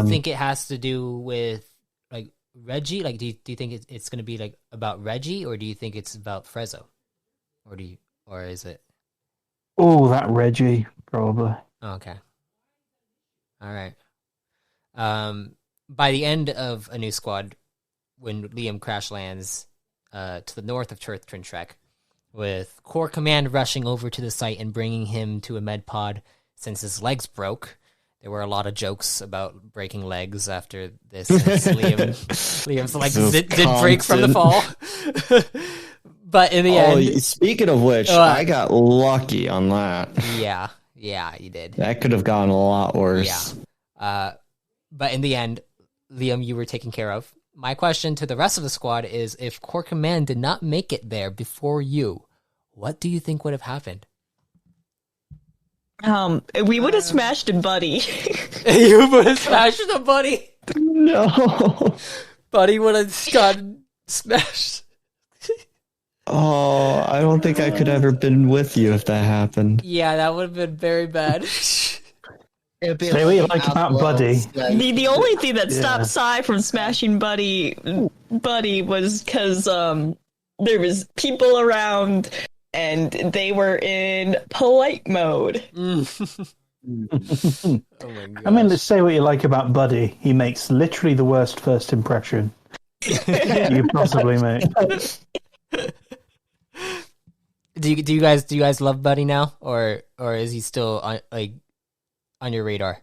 think it has to do with like Reggie? Like, do you think it's going to be like about Reggie, or do you think it's about Frezzo, or is it? Oh, that Reggie, probably. Oh, okay. All right. By the end of A New Squad, when Liam crash lands to the north of Trek, with Core Command rushing over to the site and bringing him to a med pod since his legs broke. There were a lot of jokes about breaking legs after this. Since Liam's legs did break from the fall. But in the end... Speaking of which, I got lucky on that. Yeah, you did. That could have gone a lot worse. Yeah. But in the end, Liam, you were taken care of. My question to the rest of the squad is, if Core Command did not make it there before you, what do you think would have happened? We would have smashed him, Buddy. You would have smashed him, Buddy? No. Buddy would have gotten smashed. Oh, I don't think I could ever been with you if that happened. Yeah, that would have been very bad. It would be Say what you like about Buddy. The only thing that stopped Sai from smashing Buddy was because there was people around and they were in polite mode. Oh my gosh. I mean, let's say what you like about Buddy. He makes literally the worst first impression you possibly make. Do you guys love Buddy now, or is he still on your radar?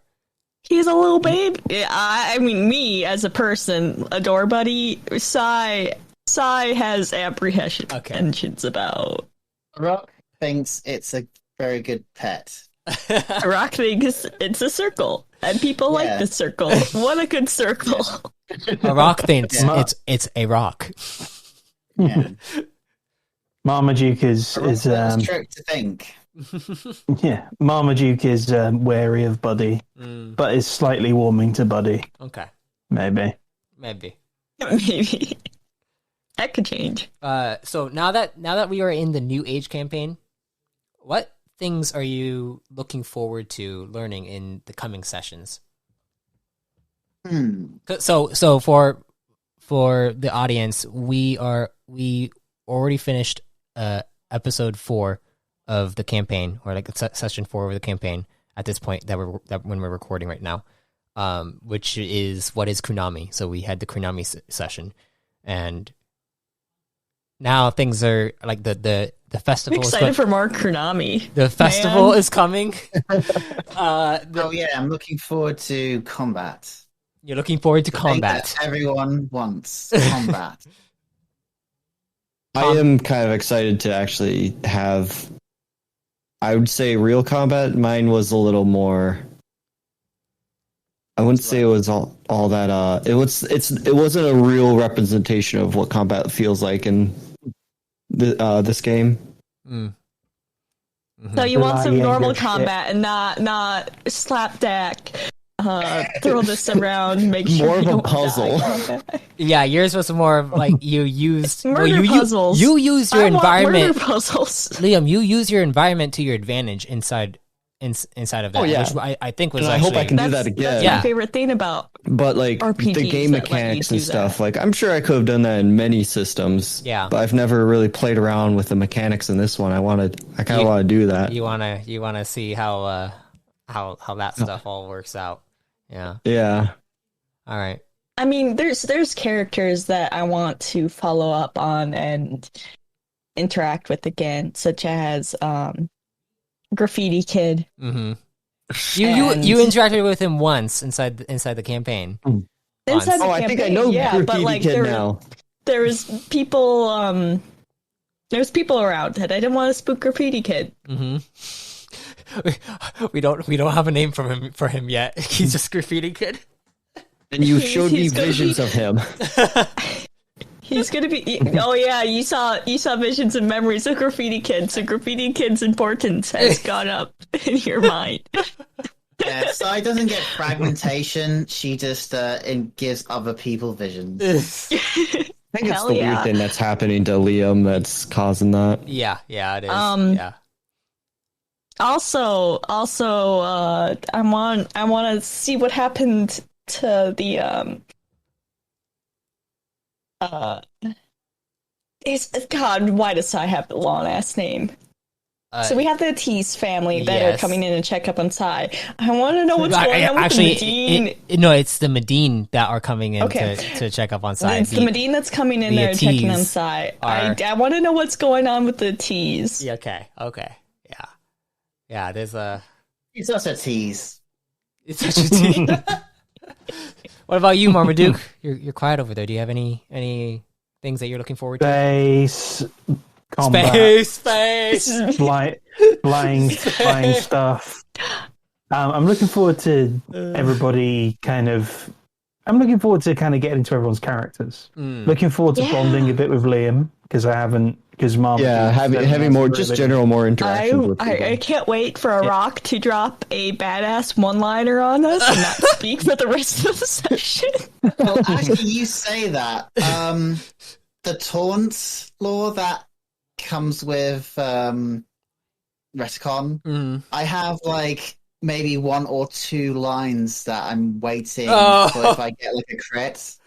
He's a little babe. I mean, me as a person adore Buddy. Sai has apprehensions about. Rock thinks it's a very good pet. Rock thinks it's a circle, and people like the circle. What a good circle! A rock thinks it's a rock. Yeah. Marmaduke is trick to think. yeah. Marmaduke is wary of Buddy, but is slightly warming to Buddy. Okay, Maybe. Maybe that could change. So now that we are in the New Age campaign, what things are you looking forward to learning in the coming sessions? So for the audience, we already finished episode 4 of the campaign, or like session 4 of the campaign at this point when we're recording right now, which is what is Kunami. So we had the Kunami session, and now things are like the festival. I'm excited for more Kunami. The festival is coming. I'm looking forward to combat. You're looking forward to The combat. thing that everyone wants combat. I am kind of excited to actually have, I would say, real combat. Mine was a little more, I wouldn't say it was all that it wasn't a real representation of what combat feels like in this game. So you want some normal combat and not slapdash, throw this around, make sure More of you a don't puzzle. die. Yeah, yours was more of like you used puzzles. You use your I want environment, murder puzzles. Liam. You use your environment to your advantage inside of that. Oh, yeah. Which I think was And I actually. hope I can do that again. That's Yeah. my favorite thing about. But like RPGs the game that let you mechanics do and stuff, that. like I'm sure I could have done that in many systems. Yeah. But I've never really played around with the mechanics in this one. I kind of want to do that. You wanna see how that stuff all works out. Yeah. Yeah. All right. I mean, there's characters that I want to follow up on and interact with again, such as Graffiti Kid. Mm-hmm. You interacted with him once inside the campaign. Inside the I think I campaign, know yeah, but Graffiti like Kid there, now. people there's people around, and I didn't want to spook Graffiti Kid. Mm-hmm. We don't have a name for him yet. He's just Graffiti Kid. And you showed me visions of him. He's gonna be. Oh yeah, you saw visions and memories of Graffiti Kid. So Graffiti Kid's importance has gone up in your mind. Yeah, Sai doesn't get fragmentation. She just gives other people visions. I think it's the weird thing that's happening to Liam that's causing that. Yeah, it is. Yeah. Also, I want to see what happened to the God, why does Sai have the long ass name? So we have the Tease family that are coming in and check up on Sai. I want to know what's going on with the Medine. No, it's the Medine that are coming in to check up on Sai. It's the Medine that's coming in there and checking on Sai. I want to know what's going on with the Tease. Yeah, okay. Yeah, there's a... It's such a tease. It's such a tease. What about you, Marmaduke? You're quiet over there. Do you have any things that you're looking forward to? Space combat. Space. Flying stuff. I'm looking forward to everybody kind of... I'm looking forward to kind of getting into everyone's characters. Looking forward to bonding a bit with Liam, because I haven't... Because Mom... Yeah, having more, just general more interactions with people. I can't wait for Arok to drop a badass one-liner on us and not speak for the rest of the session. Well, actually, you say that. The taunt lore that comes with Retcon, I have like maybe 1 or 2 lines that I'm waiting for if I get like a crit.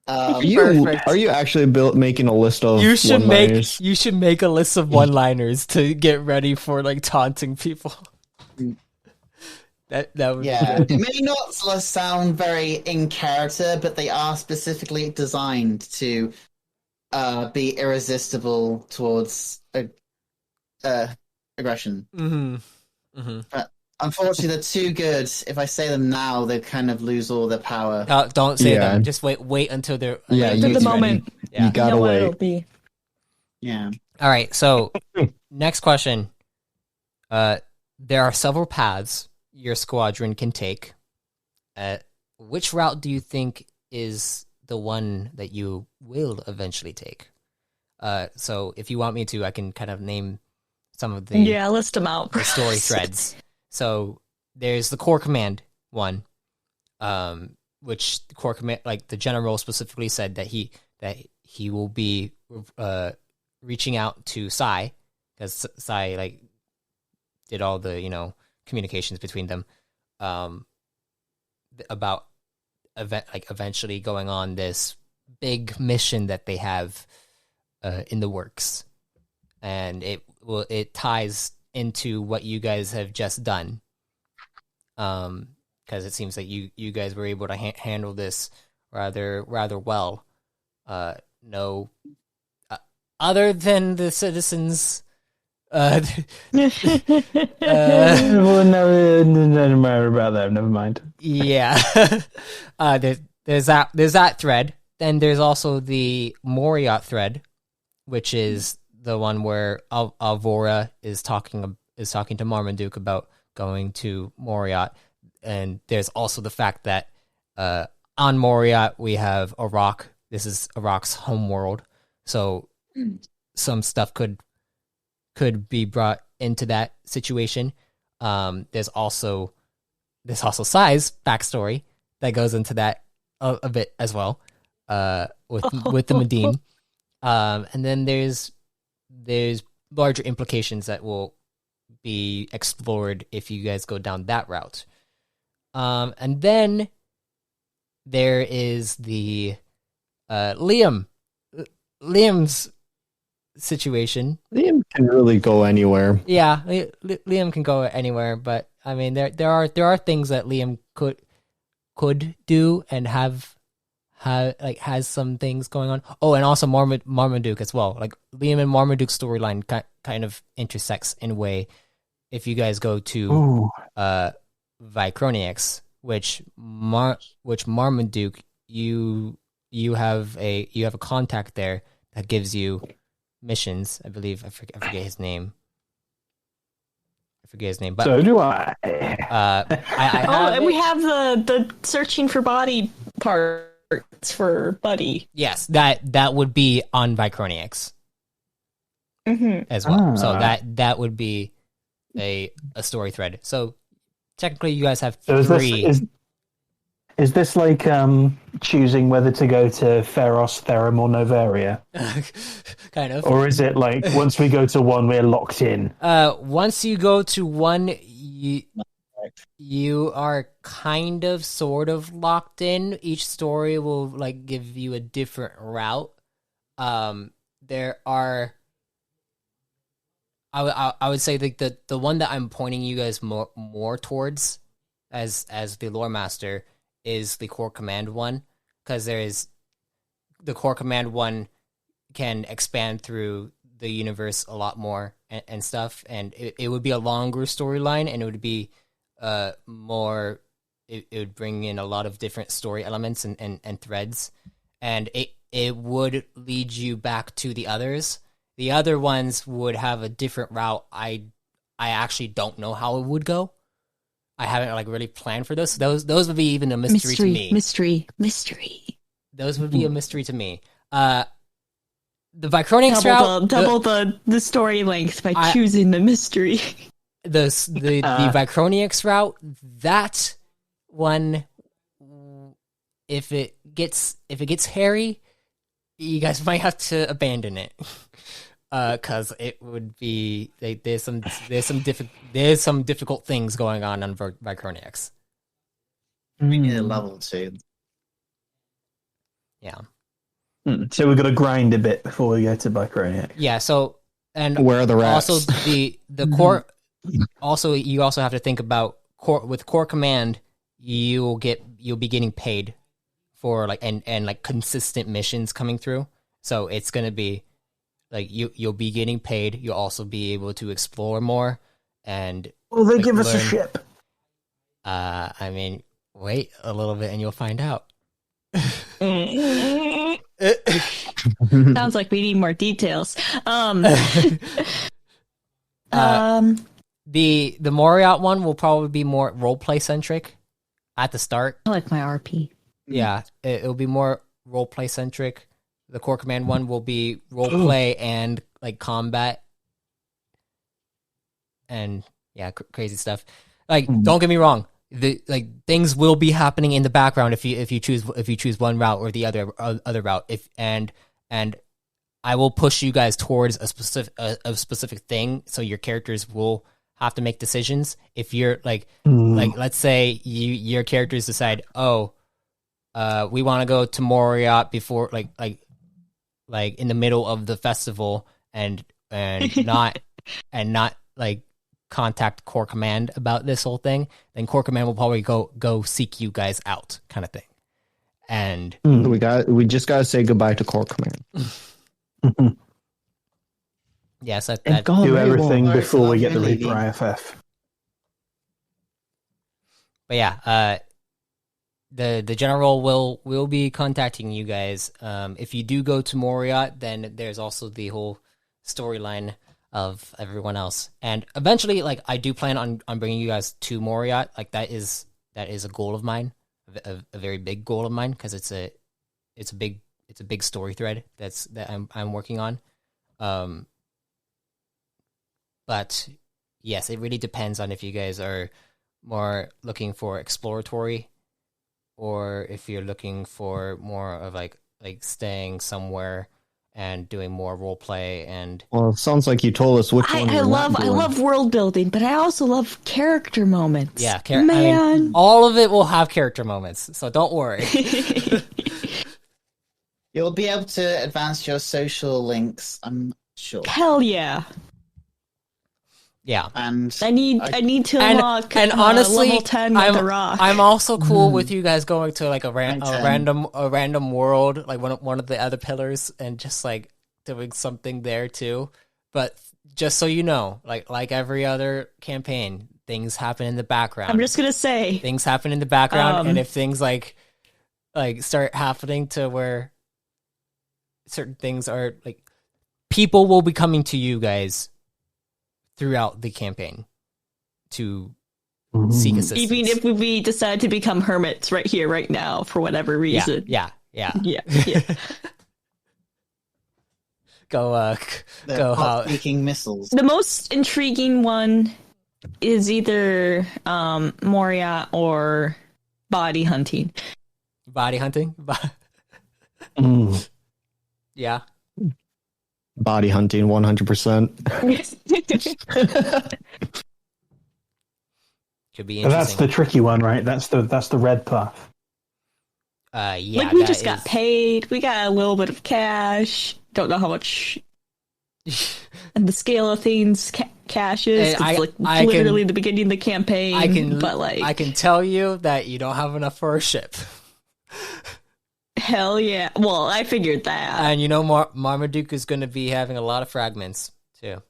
Are you actually making a list of you should one-liners? You should make a list of one-liners to get ready for like taunting people. That would be good. It may not sound very in character, but they are specifically designed to be irresistible towards aggression. But unfortunately, they're too good. If I say them now, they kind of lose all their power. Don't say them. Just wait until they're until the moment. Yeah. You gotta wait. It'll be. Yeah. All right. So, next question. There are several paths your squadron can take. Which route do you think is the one that you will eventually take? So, if you want me to, I can kind of name some of the list them out. The story threads. So there's the core command one, which the core command, like the general specifically said that he will be reaching out to Sai, because Sai like did all the communications between them about eventually going on this big mission that they have in the works, and it ties into what you guys have just done, because it seems like you guys were able to handle this rather well. No, other than the citizens. Well, no matter about that. Never mind. Yeah, there's that thread. Then there's also the Moriat thread, which is the one where Alvora is talking to Marmaduke about going to Moriat, and there's also the fact that on Moriat we have Arok. This is Arok's homeworld, so some stuff could be brought into that situation. There's also Sai's backstory that goes into that a bit as well, with the Medine, and then there's larger implications that will be explored if you guys go down that route. And then there is the Liam's situation. Liam can really go anywhere. Yeah, Liam can go anywhere, but I mean there are things that Liam could do and has some things going on. Oh, and also Marmaduke as well. Like Liam and Marmaduke's storyline kind of intersects in a way if you guys go to Vicroniax, which Marmaduke, you you have a contact there that gives you missions. I believe I forget his name. But so do I. And we have the searching for body parts for Buddy. Yes, that would be on Vicroniax as well. So that would be a story thread. So technically, you guys have three. Is this like choosing whether to go to Theros, Therum, or Novaria? Kind of. Or is it like once we go to one, we're locked in? Once you go to one, you are kind of sort of locked in. Each story will like give you a different route. There are, I would say the one that I'm pointing you guys more towards as the Loremaster is the Core Command one, because there is the Core Command one can expand through the universe a lot more and stuff, and it would be a longer storyline, and it would be more. It would bring in a lot of different story elements and threads, and it would lead you back to the others. The other ones would have a different route. I actually don't know how it would go. I haven't like really planned for this. Those would be even a mystery to me. Mystery. Those would be a mystery to me. The Vicroniax route, double the story length by choosing the mystery. The Vicroniax route, that one, if it gets hairy, you guys might have to abandon it. Because it would be there's some difficult things going on Vicroniax. We need a level 2. Yeah. So we've got to grind a bit before we go to Vicroniax. Yeah. So and where are the rats? Also the core. Also, you also have to think about core command. You'll be getting paid for like and like consistent missions coming through. So it's gonna be. Like you'll be getting paid. You'll also be able to explore more, and will they give us a ship? I mean, wait a little bit and you'll find out. Sounds like we need more details. The Moriat one will probably be more roleplay centric at the start. I like my RP. Yeah, it'll be more roleplay centric. The Core Command one will be roleplay and like combat, and yeah, crazy stuff. Like, don't get me wrong, things will be happening in the background if you choose one route or the other route. And I will push you guys towards a specific thing, so your characters will have to make decisions. If you're like let's say your characters decide, we want to go to Moriat before like in the middle of the festival and not like contact Core Command about this whole thing, then Core Command will probably go seek you guys out, kind of thing. And we just gotta say goodbye to Core Command. Yes, do everything before we get the Reaper IFF. But yeah, the general will be contacting you guys. If you do go to Moriat, then there's also the whole storyline of everyone else, and eventually, like, I do plan on bringing you guys to Moriat. Like, that is a goal of mine, a very big goal of mine, because it's a big story thread that I'm working on. But yes, it really depends on if you guys are more looking for exploratory, or if you're looking for more of like staying somewhere and doing more role play. And well, it sounds like you told us which one. I love world building, but I also love character moments. Yeah, man, I mean, all of it will have character moments, so don't worry. You'll be able to advance your social links, I'm sure. Hell yeah. Yeah, and I need to unlock and honestly, level 10 with the rock. I'm also cool with you guys going to like a random world, like one of the other pillars, and just like doing something there too. But just so you know, like every other campaign, things happen in the background. I'm just gonna say things happen in the background, and if things like like start happening to where certain things are like people will be coming to you guys throughout the campaign to seek assistance. Even if we decide to become hermits right here, right now, for whatever reason. Yeah. Go Speaking missiles. The most intriguing one is either Moria or body hunting. Body hunting? Yeah. Body hunting, 100%. Could be interesting. That's the tricky one, right? That's the red path. Yeah. Like we just got paid. We got a little bit of cash. Don't know how much. And the scale of things, cash is. It's literally the beginning of the campaign. I can tell you that you don't have enough for a ship. Hell yeah! Well, I figured that. And Marmaduke is going to be having a lot of fragments too.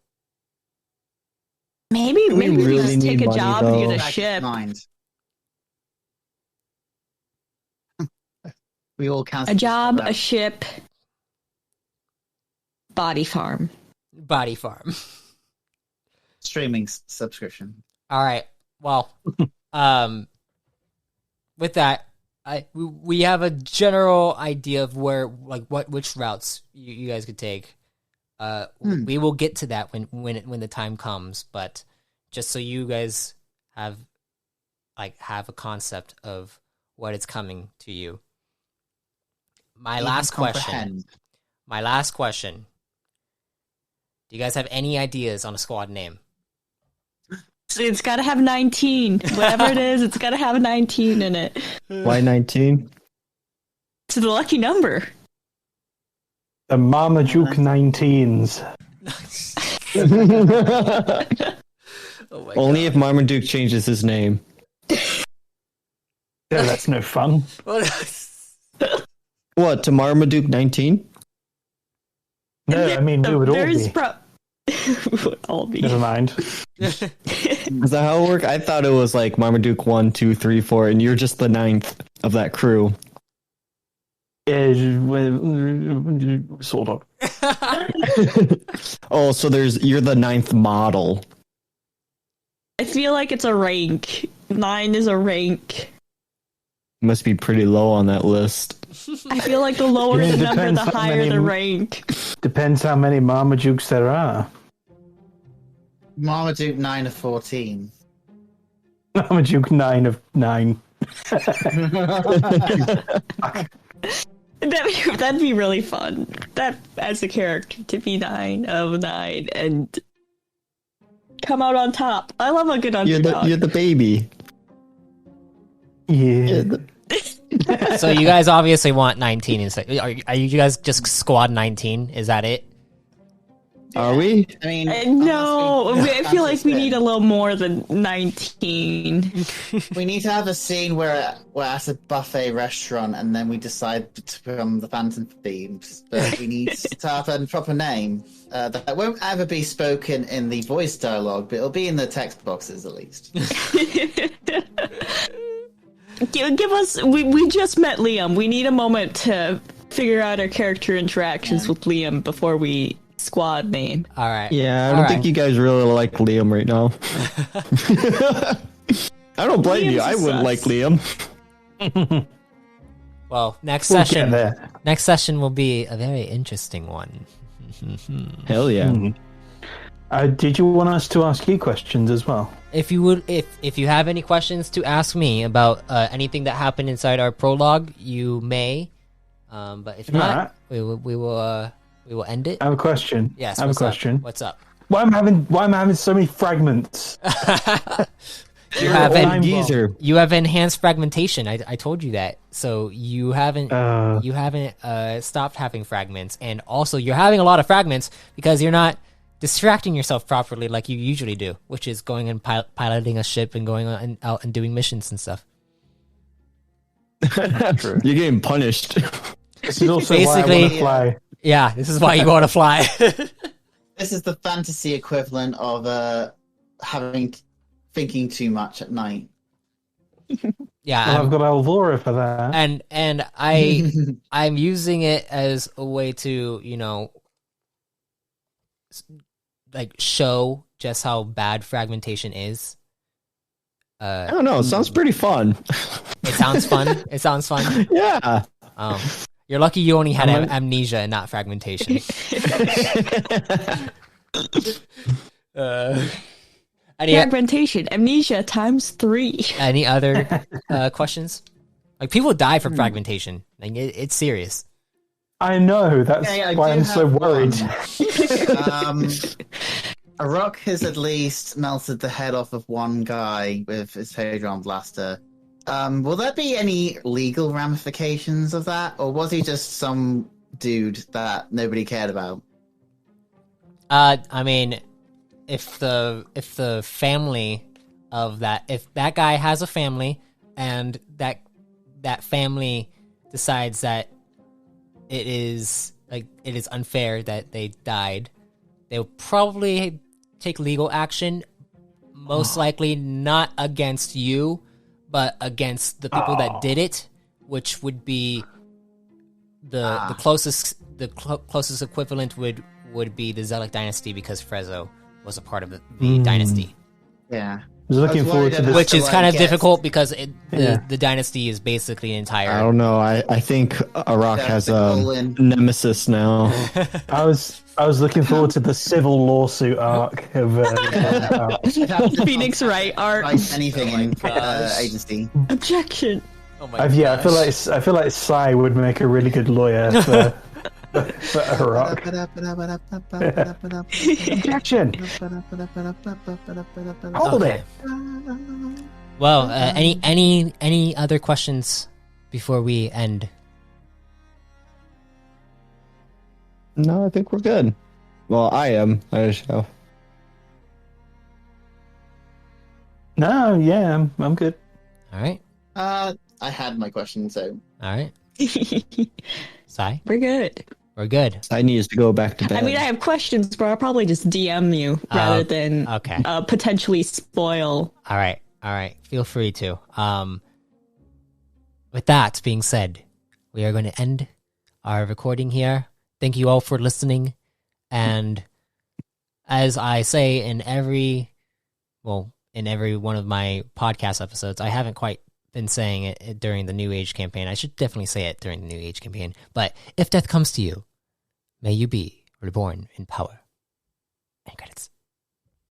Maybe we really just take a job and get a ship. We all count a job, a ship, body farm. Streaming subscription. All right. Well, with that, we have a general idea of which routes you guys could take. We will get to that when the time comes, but just so you guys have a concept of what is coming to you. My last question. Do you guys have any ideas on a squad name? It's got to have 19. Whatever it is, it's got to have a 19 in it. Why 19? It's the lucky number. The Marmaduke 19s. Only if Marmaduke changes his name. Yeah, that's no fun. What, to Marmaduke 19? No, I mean, we would all be. We would all be. Never mind. Is that how it worked? I thought it was like Marmaduke 1, 2, 3, 4, and you're just the 9th of that crew. Yeah, sort of. Oh, so you're the 9th model. I feel like it's a rank. 9 is a rank. Must be pretty low on that list. I feel like the lower the number, the higher the rank. Depends how many Marmadukes there are. Marmaduke 9 of 14. Marmaduke 9 of 9. That'd be really fun. That as a character to be 9 of 9 and come out on top. I love a good underdog. You're the baby. Yeah. So you guys obviously want 19 instead. Are you guys just squad 19? Is that it? Are we? I mean, no. I feel like we need a little more than 19. We need to have a scene where we're at a buffet restaurant and then we decide to become the Phantom Thieves. But we need to have a proper name that won't ever be spoken in the voice dialogue, but it'll be in the text boxes at least. Give us. We just met Liam. We need a moment to figure out our character interactions with Liam before we squad name. All right. Yeah, I don't think you guys really like Liam right now. I don't blame you. I wouldn't like Liam. Well, next session will be a very interesting one. Hell yeah. Did you want us to ask you questions as well? If you have any questions to ask me about anything that happened inside our prologue, you may. But if not, we will end it. I have a question. Yes, I have a question. What's up? Why am I having so many fragments? You have enhanced fragmentation. I told you that. So you haven't stopped having fragments, and also you're having a lot of fragments because you're not distracting yourself properly like you usually do, which is going and piloting a ship and going out and doing missions and stuff. You're getting punished. This is also why I want to fly. Yeah, this is why you want to fly. This is the fantasy equivalent of thinking too much at night. Yeah, Well, I've got Alvora for that. and I'm using it as a way to, you know, like show just how bad fragmentation is. I don't know. It sounds pretty fun. It sounds fun. It sounds fun. Yeah. You're lucky you only had amnesia and not fragmentation. Fragmentation, amnesia times 3. Any other questions? Like, people die from fragmentation. Like, it's serious. I know. That's why I'm so worried. Arok has at least melted the head off of one guy with his Hadron Blaster. Will there be any legal ramifications of that, or was he just some dude that nobody cared about? I mean, if the family of that, if that guy has a family and that family decides that it is unfair that they died, they'll probably take legal action, most likely not against you, but against the people that did it, which would be the closest equivalent would be the Zelic dynasty, because Frezzo was a part of the dynasty. Yeah. I was looking forward to this. Which is kind of difficult because the dynasty is basically an entire... I don't know. I think Arok has a nemesis now. I was looking forward to the civil lawsuit arc of Phoenix Wright arc. Anything agency. Objection. Oh my gosh. I feel like Sai would make a really good lawyer for Arok. Objection. Hold it. Well, any other questions before we end? No, I think we're good. Well, I am. No, yeah, I'm good. All right. I had my question, so... All right. Sai? We're good. We're good. I need to go back to bed. I mean, I have questions, but I'll probably just DM you rather than potentially spoil. All right. Feel free to. With that being said, we are going to end our recording here. Thank you all for listening. And as I say in every one of my podcast episodes, I haven't quite been saying it during the New Age campaign. I should definitely say it during the New Age campaign. But if death comes to you, may you be reborn in power. And credits.